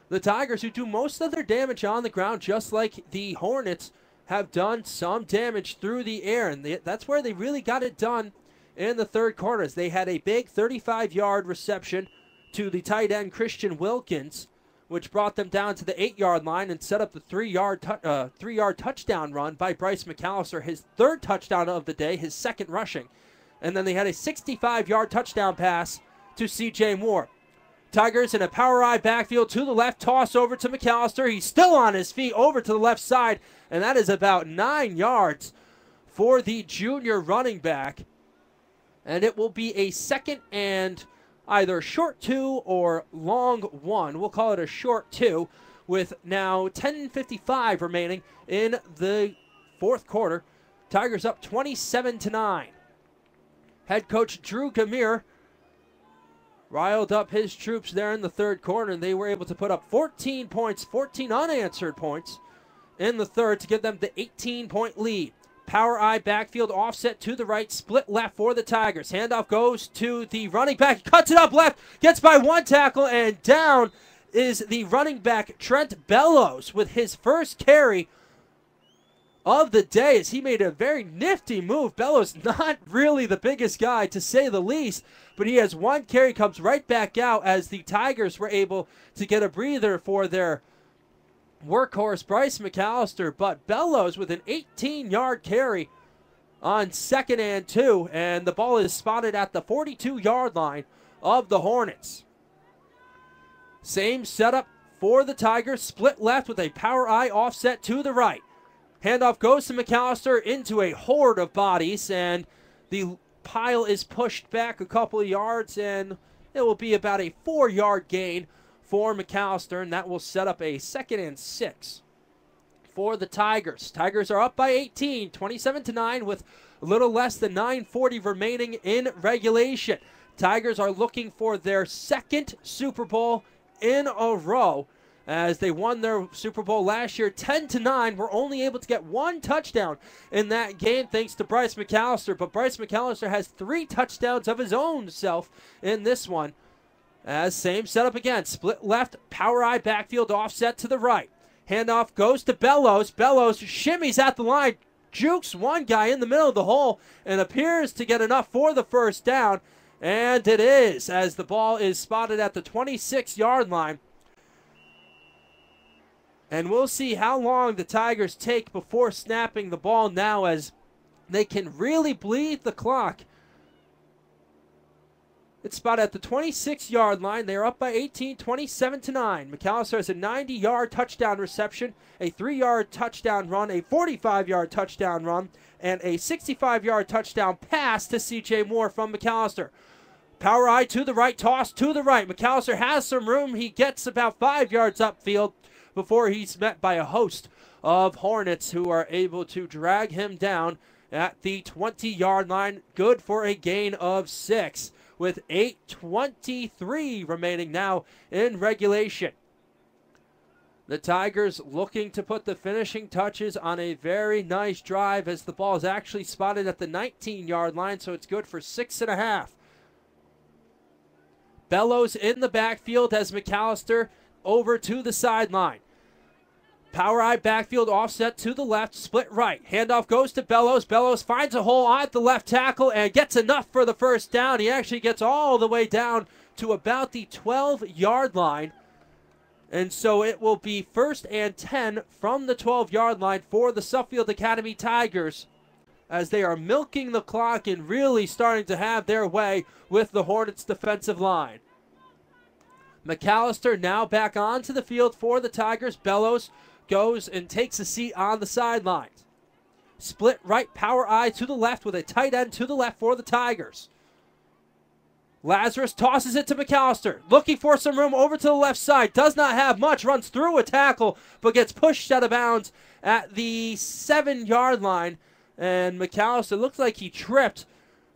The Tigers, who do most of their damage on the ground, just like the Hornets, have done some damage through the air, and that's where they really got it done in the third quarter, as they had a big 35-yard reception to the tight end Christian Wilkins, which brought them down to the 8-yard line and set up the 3-yard touchdown run by Brice McCallister, his 3rd touchdown of the day, his 2nd rushing. And then they had a 65-yard touchdown pass to C.J. Moore. Tigers in a power I backfield to the left, toss over to McCallister. He's still on his feet over to the left side, and that is about 9 yards for the junior running back. And it will be a 2nd and either short 2 or long 1. We'll call it a short 2 with now 10:55 remaining in the fourth quarter. Tigers up 27-9. Head coach Drew Gamir riled up his troops there in the third quarter, and they were able to put up 14 points, 14 unanswered points in the third to give them the 18-point lead. Power I backfield offset to the right, split left for the Tigers. Handoff goes to the running back, cuts it up left, gets by one tackle, and down is the running back Trent Bellows with his first carry of the day, as he made a very nifty move. Bellows, not really the biggest guy, to say the least, but he has one carry, comes right back out as the Tigers were able to get a breather for their workhorse Brice McCallister. But Bellows with an 18-yard carry on 2nd and 2, and the ball is spotted at the 42-yard line of the Hornets. Same setup for the Tigers, split left with a power I offset to the right. Handoff goes to McCallister into a horde of bodies, and the pile is pushed back a couple of yards, and it will be about a 4-yard gain for McCallister, and that will set up a 2nd and 6 for the Tigers. Tigers are up by 18, 27-9, with a little less than 9:40 remaining in regulation. Tigers are looking for their 2nd Super Bowl in a row, as they won their Super Bowl last year 10-9. Were only able to get 1 touchdown in that game thanks to Brice McCallister, but Brice McCallister has 3 touchdowns of his own self in this one. As same setup again, split left, power I backfield offset to the right. Handoff goes to Bellows. Bellows shimmies at the line, jukes one guy in the middle of the hole, and appears to get enough for the first down. And it is, as the ball is spotted at the 26-yard line. And we'll see how long the Tigers take before snapping the ball now, as they can really bleed the clock. It's spotted at the 26-yard line. They are up by 18, 27-9. McCallister has a 90-yard touchdown reception, a 3-yard touchdown run, a 45-yard touchdown run, and a 65-yard touchdown pass to C.J. Moore from McCallister. Power I to the right, toss to the right. McCallister has some room. He gets about 5 yards upfield before he's met by a host of Hornets who are able to drag him down at the 20-yard line. Good for a gain of 6 with 8:23 remaining now in regulation. The Tigers looking to put the finishing touches on a very nice drive, as the ball is actually spotted at the 19-yard line, so it's good for 6.5. Bellows in the backfield as McCallister over to the sideline. Power I backfield offset to the left, split right. Handoff goes to Bellows. Bellows finds a hole at the left tackle and gets enough for the first down. He actually gets all the way down to about the 12-yard line. And so it will be 1st and 10 from the 12-yard line for the Suffield Academy Tigers, as they are milking the clock and really starting to have their way with the Hornets defensive line. McCallister now back onto the field for the Tigers. Bellows goes and takes a seat on the sidelines. Split right power I to the left with a tight end to the left for the Tigers. Lazarus tosses it to McCallister, looking for some room over to the left side. Does not have much, runs through a tackle, but gets pushed out of bounds at the 7-yard line. And McCallister looks like he tripped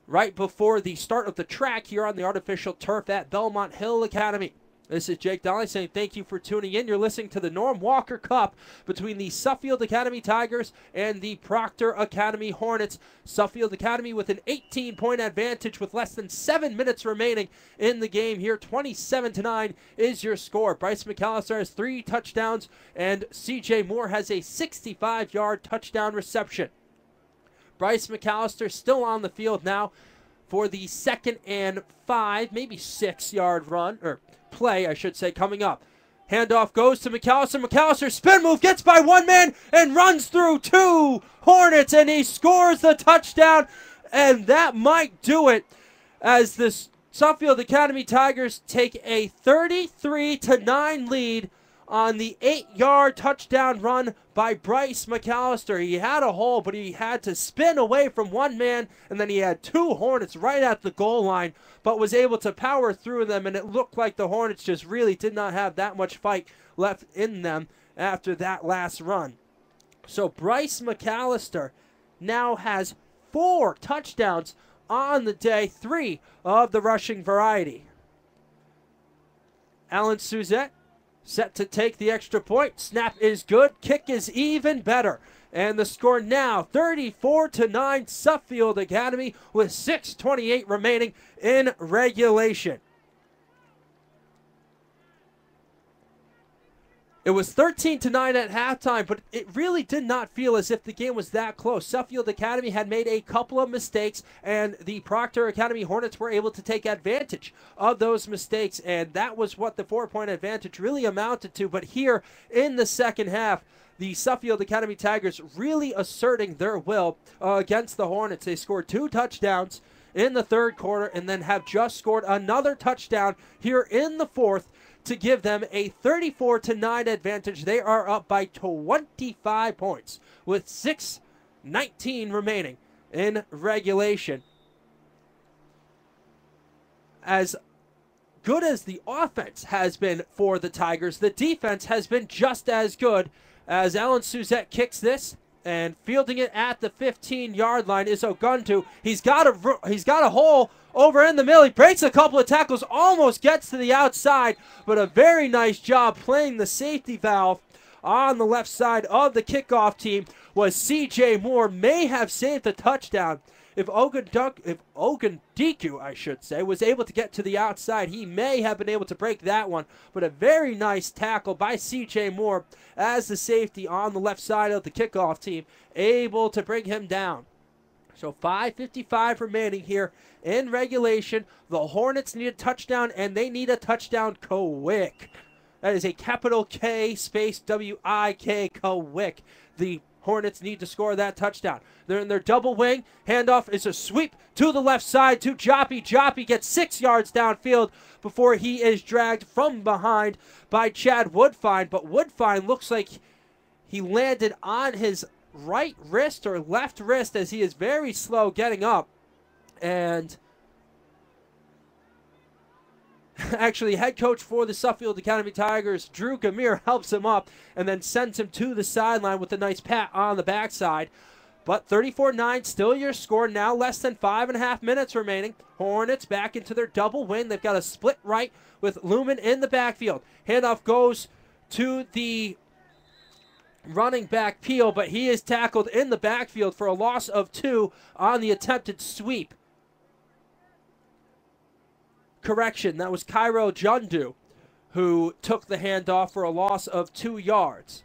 right before the start of the track here on the artificial turf at Belmont Hill Academy. This is Jake Dolly saying thank you for tuning in. You're listening to the Norm Walker Cup between the Suffield Academy Tigers and the Proctor Academy Hornets. Suffield Academy with an 18-point advantage with less than 7 minutes remaining in the game here. 27-9 is your score. Brice McCallister has 3 touchdowns, and C.J. Moore has a 65-yard touchdown reception. Brice McCallister still on the field now for the 2nd and 5, maybe 6-yard run, or play, I should say, coming up. Handoff goes to McCallister. McCallister spin move, gets by one man and runs through 2 Hornets, and he scores the touchdown, and that might do it as the Suffield Academy Tigers take a 33-9 lead on the 8-yard touchdown run by Brice McCallister. He had a hole, but he had to spin away from one man, and then he had 2 Hornets right at the goal line, but was able to power through them, and it looked like the Hornets just really did not have that much fight left in them after that last run. So Brice McCallister now has 4 touchdowns on the day, 3 of the rushing variety. Alan Suzette set to take the extra point. Snap is good. Kick is even better. And the score now, 34-9, Suffield Academy with 6:28 remaining in regulation. It was 13-9 at halftime, but it really did not feel as if the game was that close. Suffield Academy had made a couple of mistakes, and the Proctor Academy Hornets were able to take advantage of those mistakes, and that was what the 4-point advantage really amounted to. But here in the second half, the Suffield Academy Tigers really asserting their will against the Hornets. They scored 2 touchdowns in the third quarter and then have just scored another touchdown here in the fourth to give them a 34-9 advantage. They are up by 25 points with 6:19 remaining in regulation. As good as the offense has been for the Tigers, the defense has been just as good, as Alan Suzette kicks this, and fielding it at the 15-yard line is Ogundu. He's got a hole over in the middle. He breaks a couple of tackles, almost gets to the outside, but a very nice job playing the safety valve on the left side of the kickoff team was C.J. Moore. May have saved the touchdown. If Ogundiku, I should say, was able to get to the outside, he may have been able to break that one. But a very nice tackle by C.J. Moore as the safety on the left side of the kickoff team, able to bring him down. So 5:55 remaining here in regulation. The Hornets need a touchdown, and they need a touchdown quick. That is a capital K space W-I-K, quick. The Hornets need to score that touchdown. They're in their double wing. Handoff is a sweep to the left side to Joppy. Joppy gets 6 yards downfield before he is dragged from behind by Chad Woodfine. But Woodfine looks like he landed on his right wrist or left wrist, as he is very slow getting up. And actually, head coach for the Suffield Academy Tigers, Drew Gamir, helps him up and then sends him to the sideline with a nice pat on the backside. But 34-9, still your score. Now less than 5.5 minutes remaining. Hornets back into their double wing. They've got a split right with Lumen in the backfield. Handoff goes to the running back Peel, but he is tackled in the backfield for a loss of 2 on the attempted sweep. Correction, that was Cairo Jundu who took the handoff for a loss of 2 yards.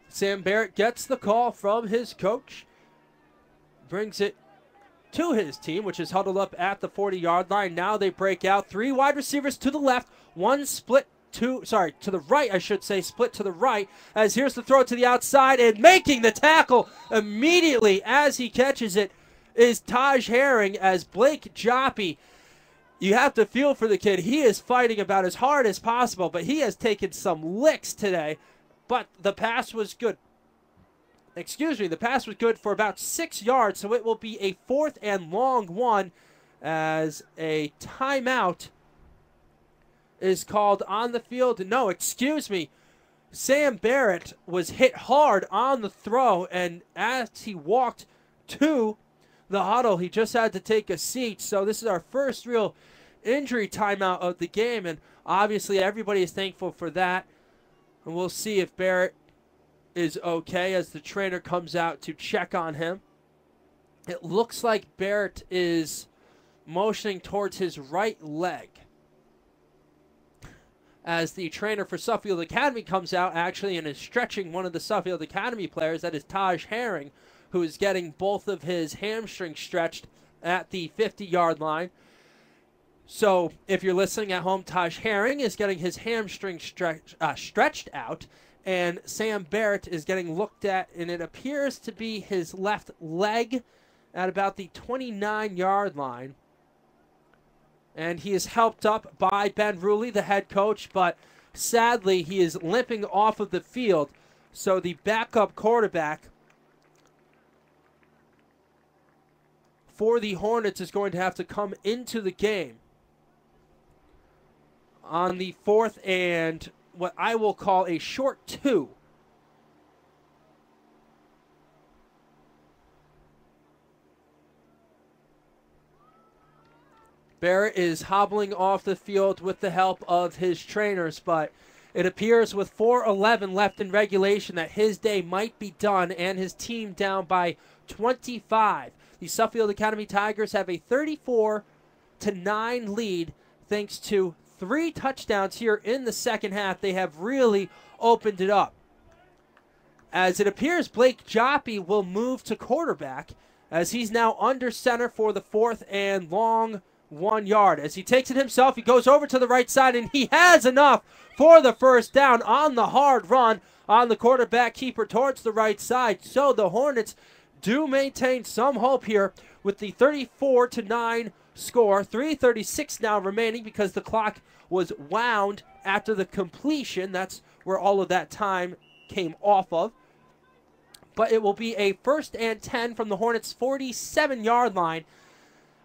Sam Barrett gets the call from his coach, brings it to his team, which is huddled up at the 40-yard line. Now they break out. 3 wide receivers to the left, 1 split to the right, I should say, split to the right, as here's the throw to the outside, and making the tackle immediately as he catches it is Taj Herring, as Blake Joppy. You have to feel for the kid. He is fighting about as hard as possible, but he has taken some licks today, but the pass was good. The pass was good for about 6 yards, so it will be a 4th and long one as a timeout is called on the field. No, excuse me. Sam Barrett was hit hard on the throw, and as he walked to the huddle, he just had to take a seat. So this is our first real injury timeout of the game, and obviously everybody is thankful for that. And we'll see if Barrett is okay as the trainer comes out to check on him. It looks like Barrett is motioning towards his right leg as the trainer for Suffield Academy comes out actually and is stretching one of the Suffield Academy players. That is Taj Herring, who is getting both of his hamstrings stretched at the 50-yard line. So if you're listening at home, Taj Herring is getting his hamstring stretched out, and Sam Barrett is getting looked at, and it appears to be his left leg at about the 29-yard line. And he is helped up by Ben Ruley, the head coach, but sadly he is limping off of the field. So the backup quarterback for the Hornets is going to have to come into the game on the 4th and what I will call a short 2. Barrett is hobbling off the field with the help of his trainers, but it appears with 4:11 left in regulation that his day might be done and his team down by 25. The Suffield Academy Tigers have a 34-9 lead thanks to 3 touchdowns here in the second half. They have really opened it up. As it appears, Blake Joppy will move to quarterback as he's now under center for the 4th and long 1 yard. As he takes it himself, he goes over to the right side, and he has enough for the first down on the hard run on the quarterback keeper towards the right side. So the Hornets do maintain some hope here with the 34-9 score. 3:36 now remaining because the clock was wound after the completion. That's where all of that time came off of. But it will be a 1st and 10 from the Hornets' 47-yard line.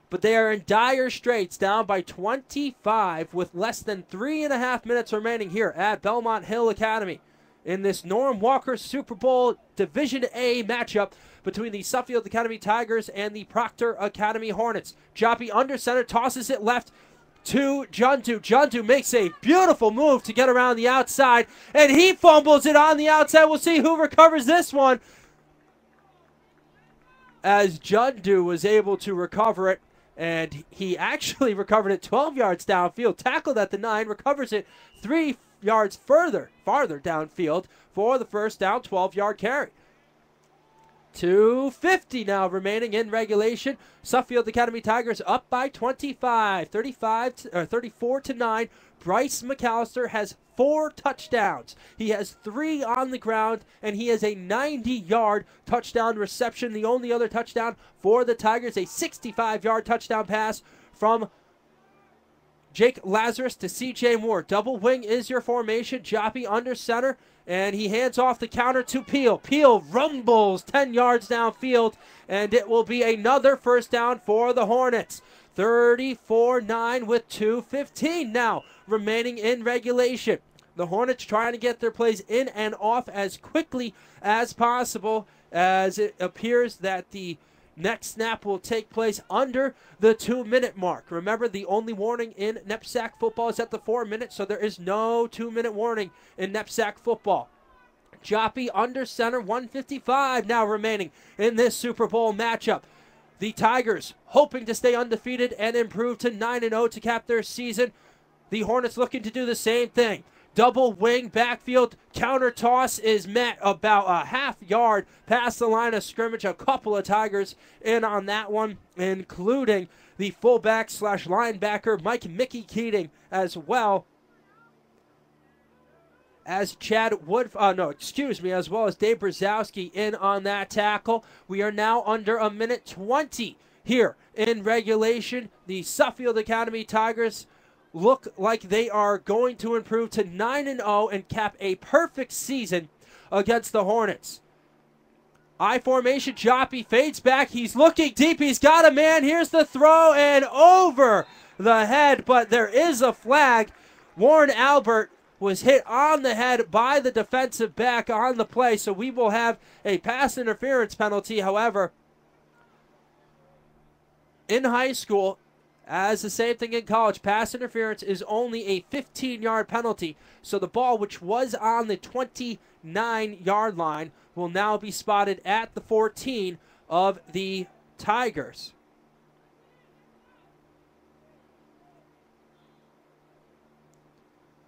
But they are in dire straits, down by 25 with less than 3.5 minutes remaining here at Belmont Hill Academy in this Norm Walker Superbowl Division A matchup between the Suffield Academy Tigers and the Proctor Academy Hornets. Joppy under center, tosses it left to Jundu. Jundu makes a beautiful move to get around the outside, and he fumbles it on the outside. We'll see who recovers this one, as Jundu was able to recover it. And he actually recovered it 12 yards downfield, tackled at the 9, recovers it 3 yards farther downfield for the first down, 12-yard carry. 2:50 now remaining in regulation. Suffield Academy Tigers up by 25, 34-9. Brice McCallister has 4 touchdowns. He has 3 on the ground, and he has a 90-yard touchdown reception. The only other touchdown for the Tigers, a 65-yard touchdown pass from Jake Lazarus to C.J. Moore. Double wing is your formation. Joppy under center, and he hands off the counter to Peel. Peel rumbles 10 yards downfield, and it will be another first down for the Hornets. 34-9 with 2:15 now remaining in regulation. The Hornets trying to get their plays in and off as quickly as possible, as it appears that the next snap will take place under the 2-minute mark. Remember, the only warning in NEPSAC football is at the 4 minutes, so there is no 2-minute warning in NEPSAC football. Joppy under center, 1:55 now remaining in this Super Bowl matchup. The Tigers hoping to stay undefeated and improve to 9-0 to cap their season. The Hornets looking to do the same thing. double wing backfield counter toss is met about a half yard past the line of scrimmage. A couple of Tigers in on that one, including the fullback / linebacker Mike Mickey Keating, as well as as well as Dave Brzezowski in on that tackle. We are now under a minute 20 here in regulation. The Suffield Academy Tigers look like they are going to improve to 9-0 and cap a perfect season against the Hornets. I formation, Joppy fades back. He's looking deep. He's got a man. Here's the throw and over the head, but there is a flag. Warren Albert was hit on the head by the defensive back on the play, so we will have a pass interference penalty. However, in high school, as the same thing in college, pass interference is only a 15-yard penalty. So the ball, which was on the 29-yard line, will now be spotted at the 14 of the Tigers.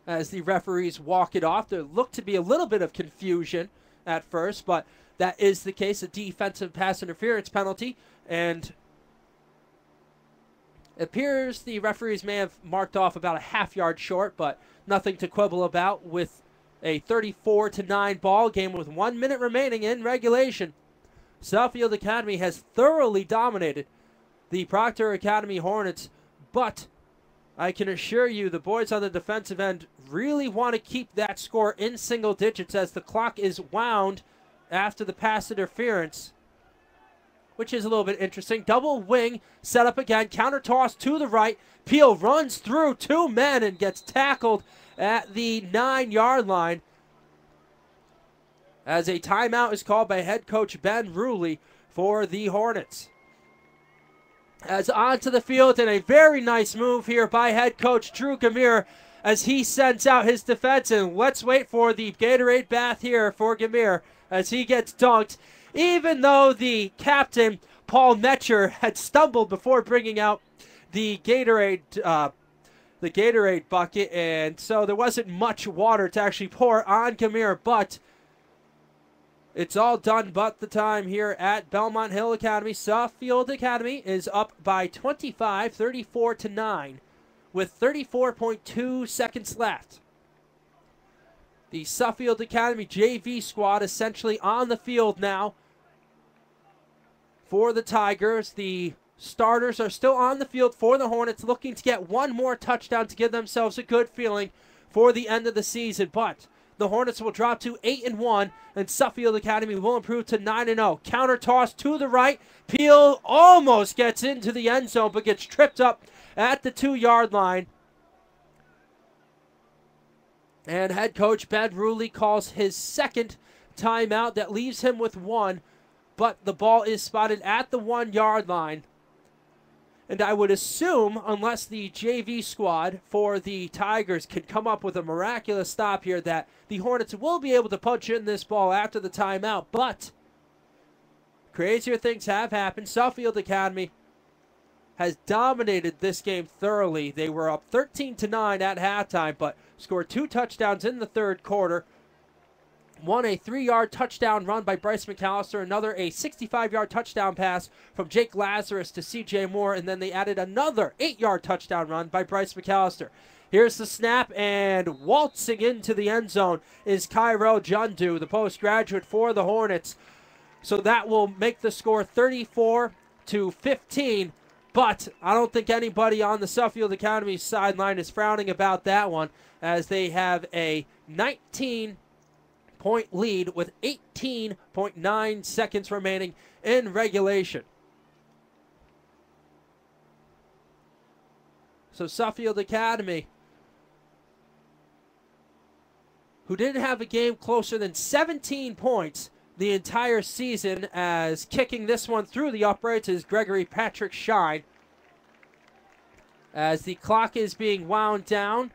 As the referees walk it off, there looked to be a little bit of confusion at first, but that is the case, a defensive pass interference penalty, and it appears the referees may have marked off about a half yard short, but nothing to quibble about with a 34-9 ball game with 1 minute remaining in regulation. Suffield Academy has thoroughly dominated the Proctor Academy Hornets, but I can assure you the boys on the defensive end really want to keep that score in single digits as the clock is wound after the pass interference, which is a little bit interesting. Double wing set up again, counter toss to the right. Peel runs through two men and gets tackled at the 9-yard line as a timeout is called by head coach Ben Ruley for the Hornets. As onto the field, and a very nice move here by head coach Drew Gamir as he sends out his defense, and let's wait for the Gatorade bath here for Gamir as he gets dunked, even though the captain, Paul Metcher, had stumbled before bringing out the Gatorade bucket, and so there wasn't much water to actually pour on Gamir, but it's all done but the time here at Belmont Hill Academy. Suffield Academy is up by 25, 34-9, with 34.2 seconds left. The Suffield Academy JV squad essentially on the field now for the Tigers. The starters are still on the field for the Hornets, looking to get one more touchdown to give themselves a good feeling for the end of the season, but the Hornets will drop to 8-1, and Suffield Academy will improve to 9-0. Counter toss to the right. Peel almost gets into the end zone, but gets tripped up at the 2-yard line. And head coach Ben Ruley calls his second timeout. That leaves him with one, but the ball is spotted at the 1-yard line. And I would assume, unless the JV squad for the Tigers can come up with a miraculous stop here, that the Hornets will be able to punch in this ball after the timeout. But crazier things have happened. Suffield Academy has dominated this game thoroughly. They were up 13-9 at halftime, but scored 2 touchdowns in the third quarter. One, a 3-yard touchdown run by Brice McCallister. Another, a 65-yard touchdown pass from Jake Lazarus to C.J. Moore. And then they added another 8-yard touchdown run by Brice McCallister. Here's the snap, and waltzing into the end zone is Kyrell Jundu, the postgraduate for the Hornets. So that will make the score 34-15. But I don't think anybody on the Suffield Academy sideline is frowning about that one, as they have a 19-point lead with 18.9 seconds remaining in regulation. So Suffield Academy, who didn't have a game closer than 17 points the entire season, as kicking this one through the uprights is Gregory Patrick Shine. As the clock is being wound down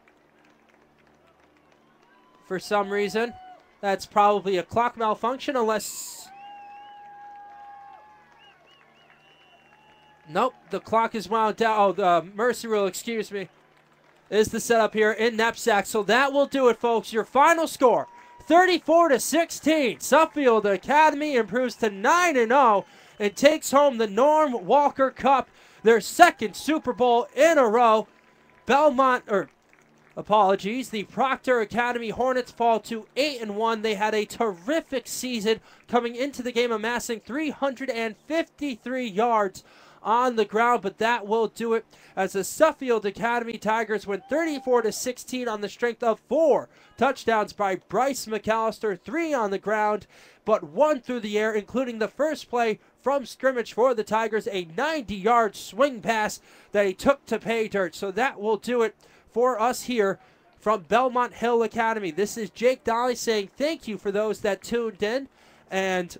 for some reason. That's probably a clock malfunction, unless... Nope, the clock is wound down. Oh, the mercy rule, excuse me. is the setup here in NEPSAC. So that will do it, folks. Your final score, 34-16. Suffield Academy improves to 9-0 and takes home the Norm Walker Cup, their second Super Bowl in a row. The Proctor Academy Hornets fall to 8-1. They had a terrific season coming into the game, amassing 353 yards on the ground, but that will do it as the Suffield Academy Tigers win 34-16 on the strength of 4 touchdowns by Brice McCallister, 3 on the ground, but 1 through the air, including the first play from scrimmage for the Tigers, a 90-yard swing pass that he took to pay dirt. So that will do it for us here from Belmont Hill Academy. This is Jake Dolly saying thank you for those that tuned in, and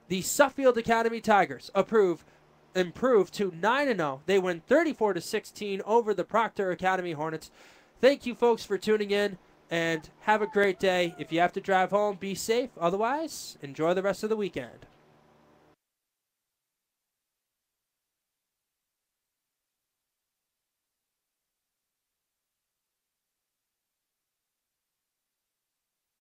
the Suffield Academy Tigers improved to 9-0. They win 34-16 over the Proctor Academy Hornets. Thank you, folks, for tuning in, and have a great day. If you have to drive home, be safe. Otherwise, enjoy the rest of the weekend.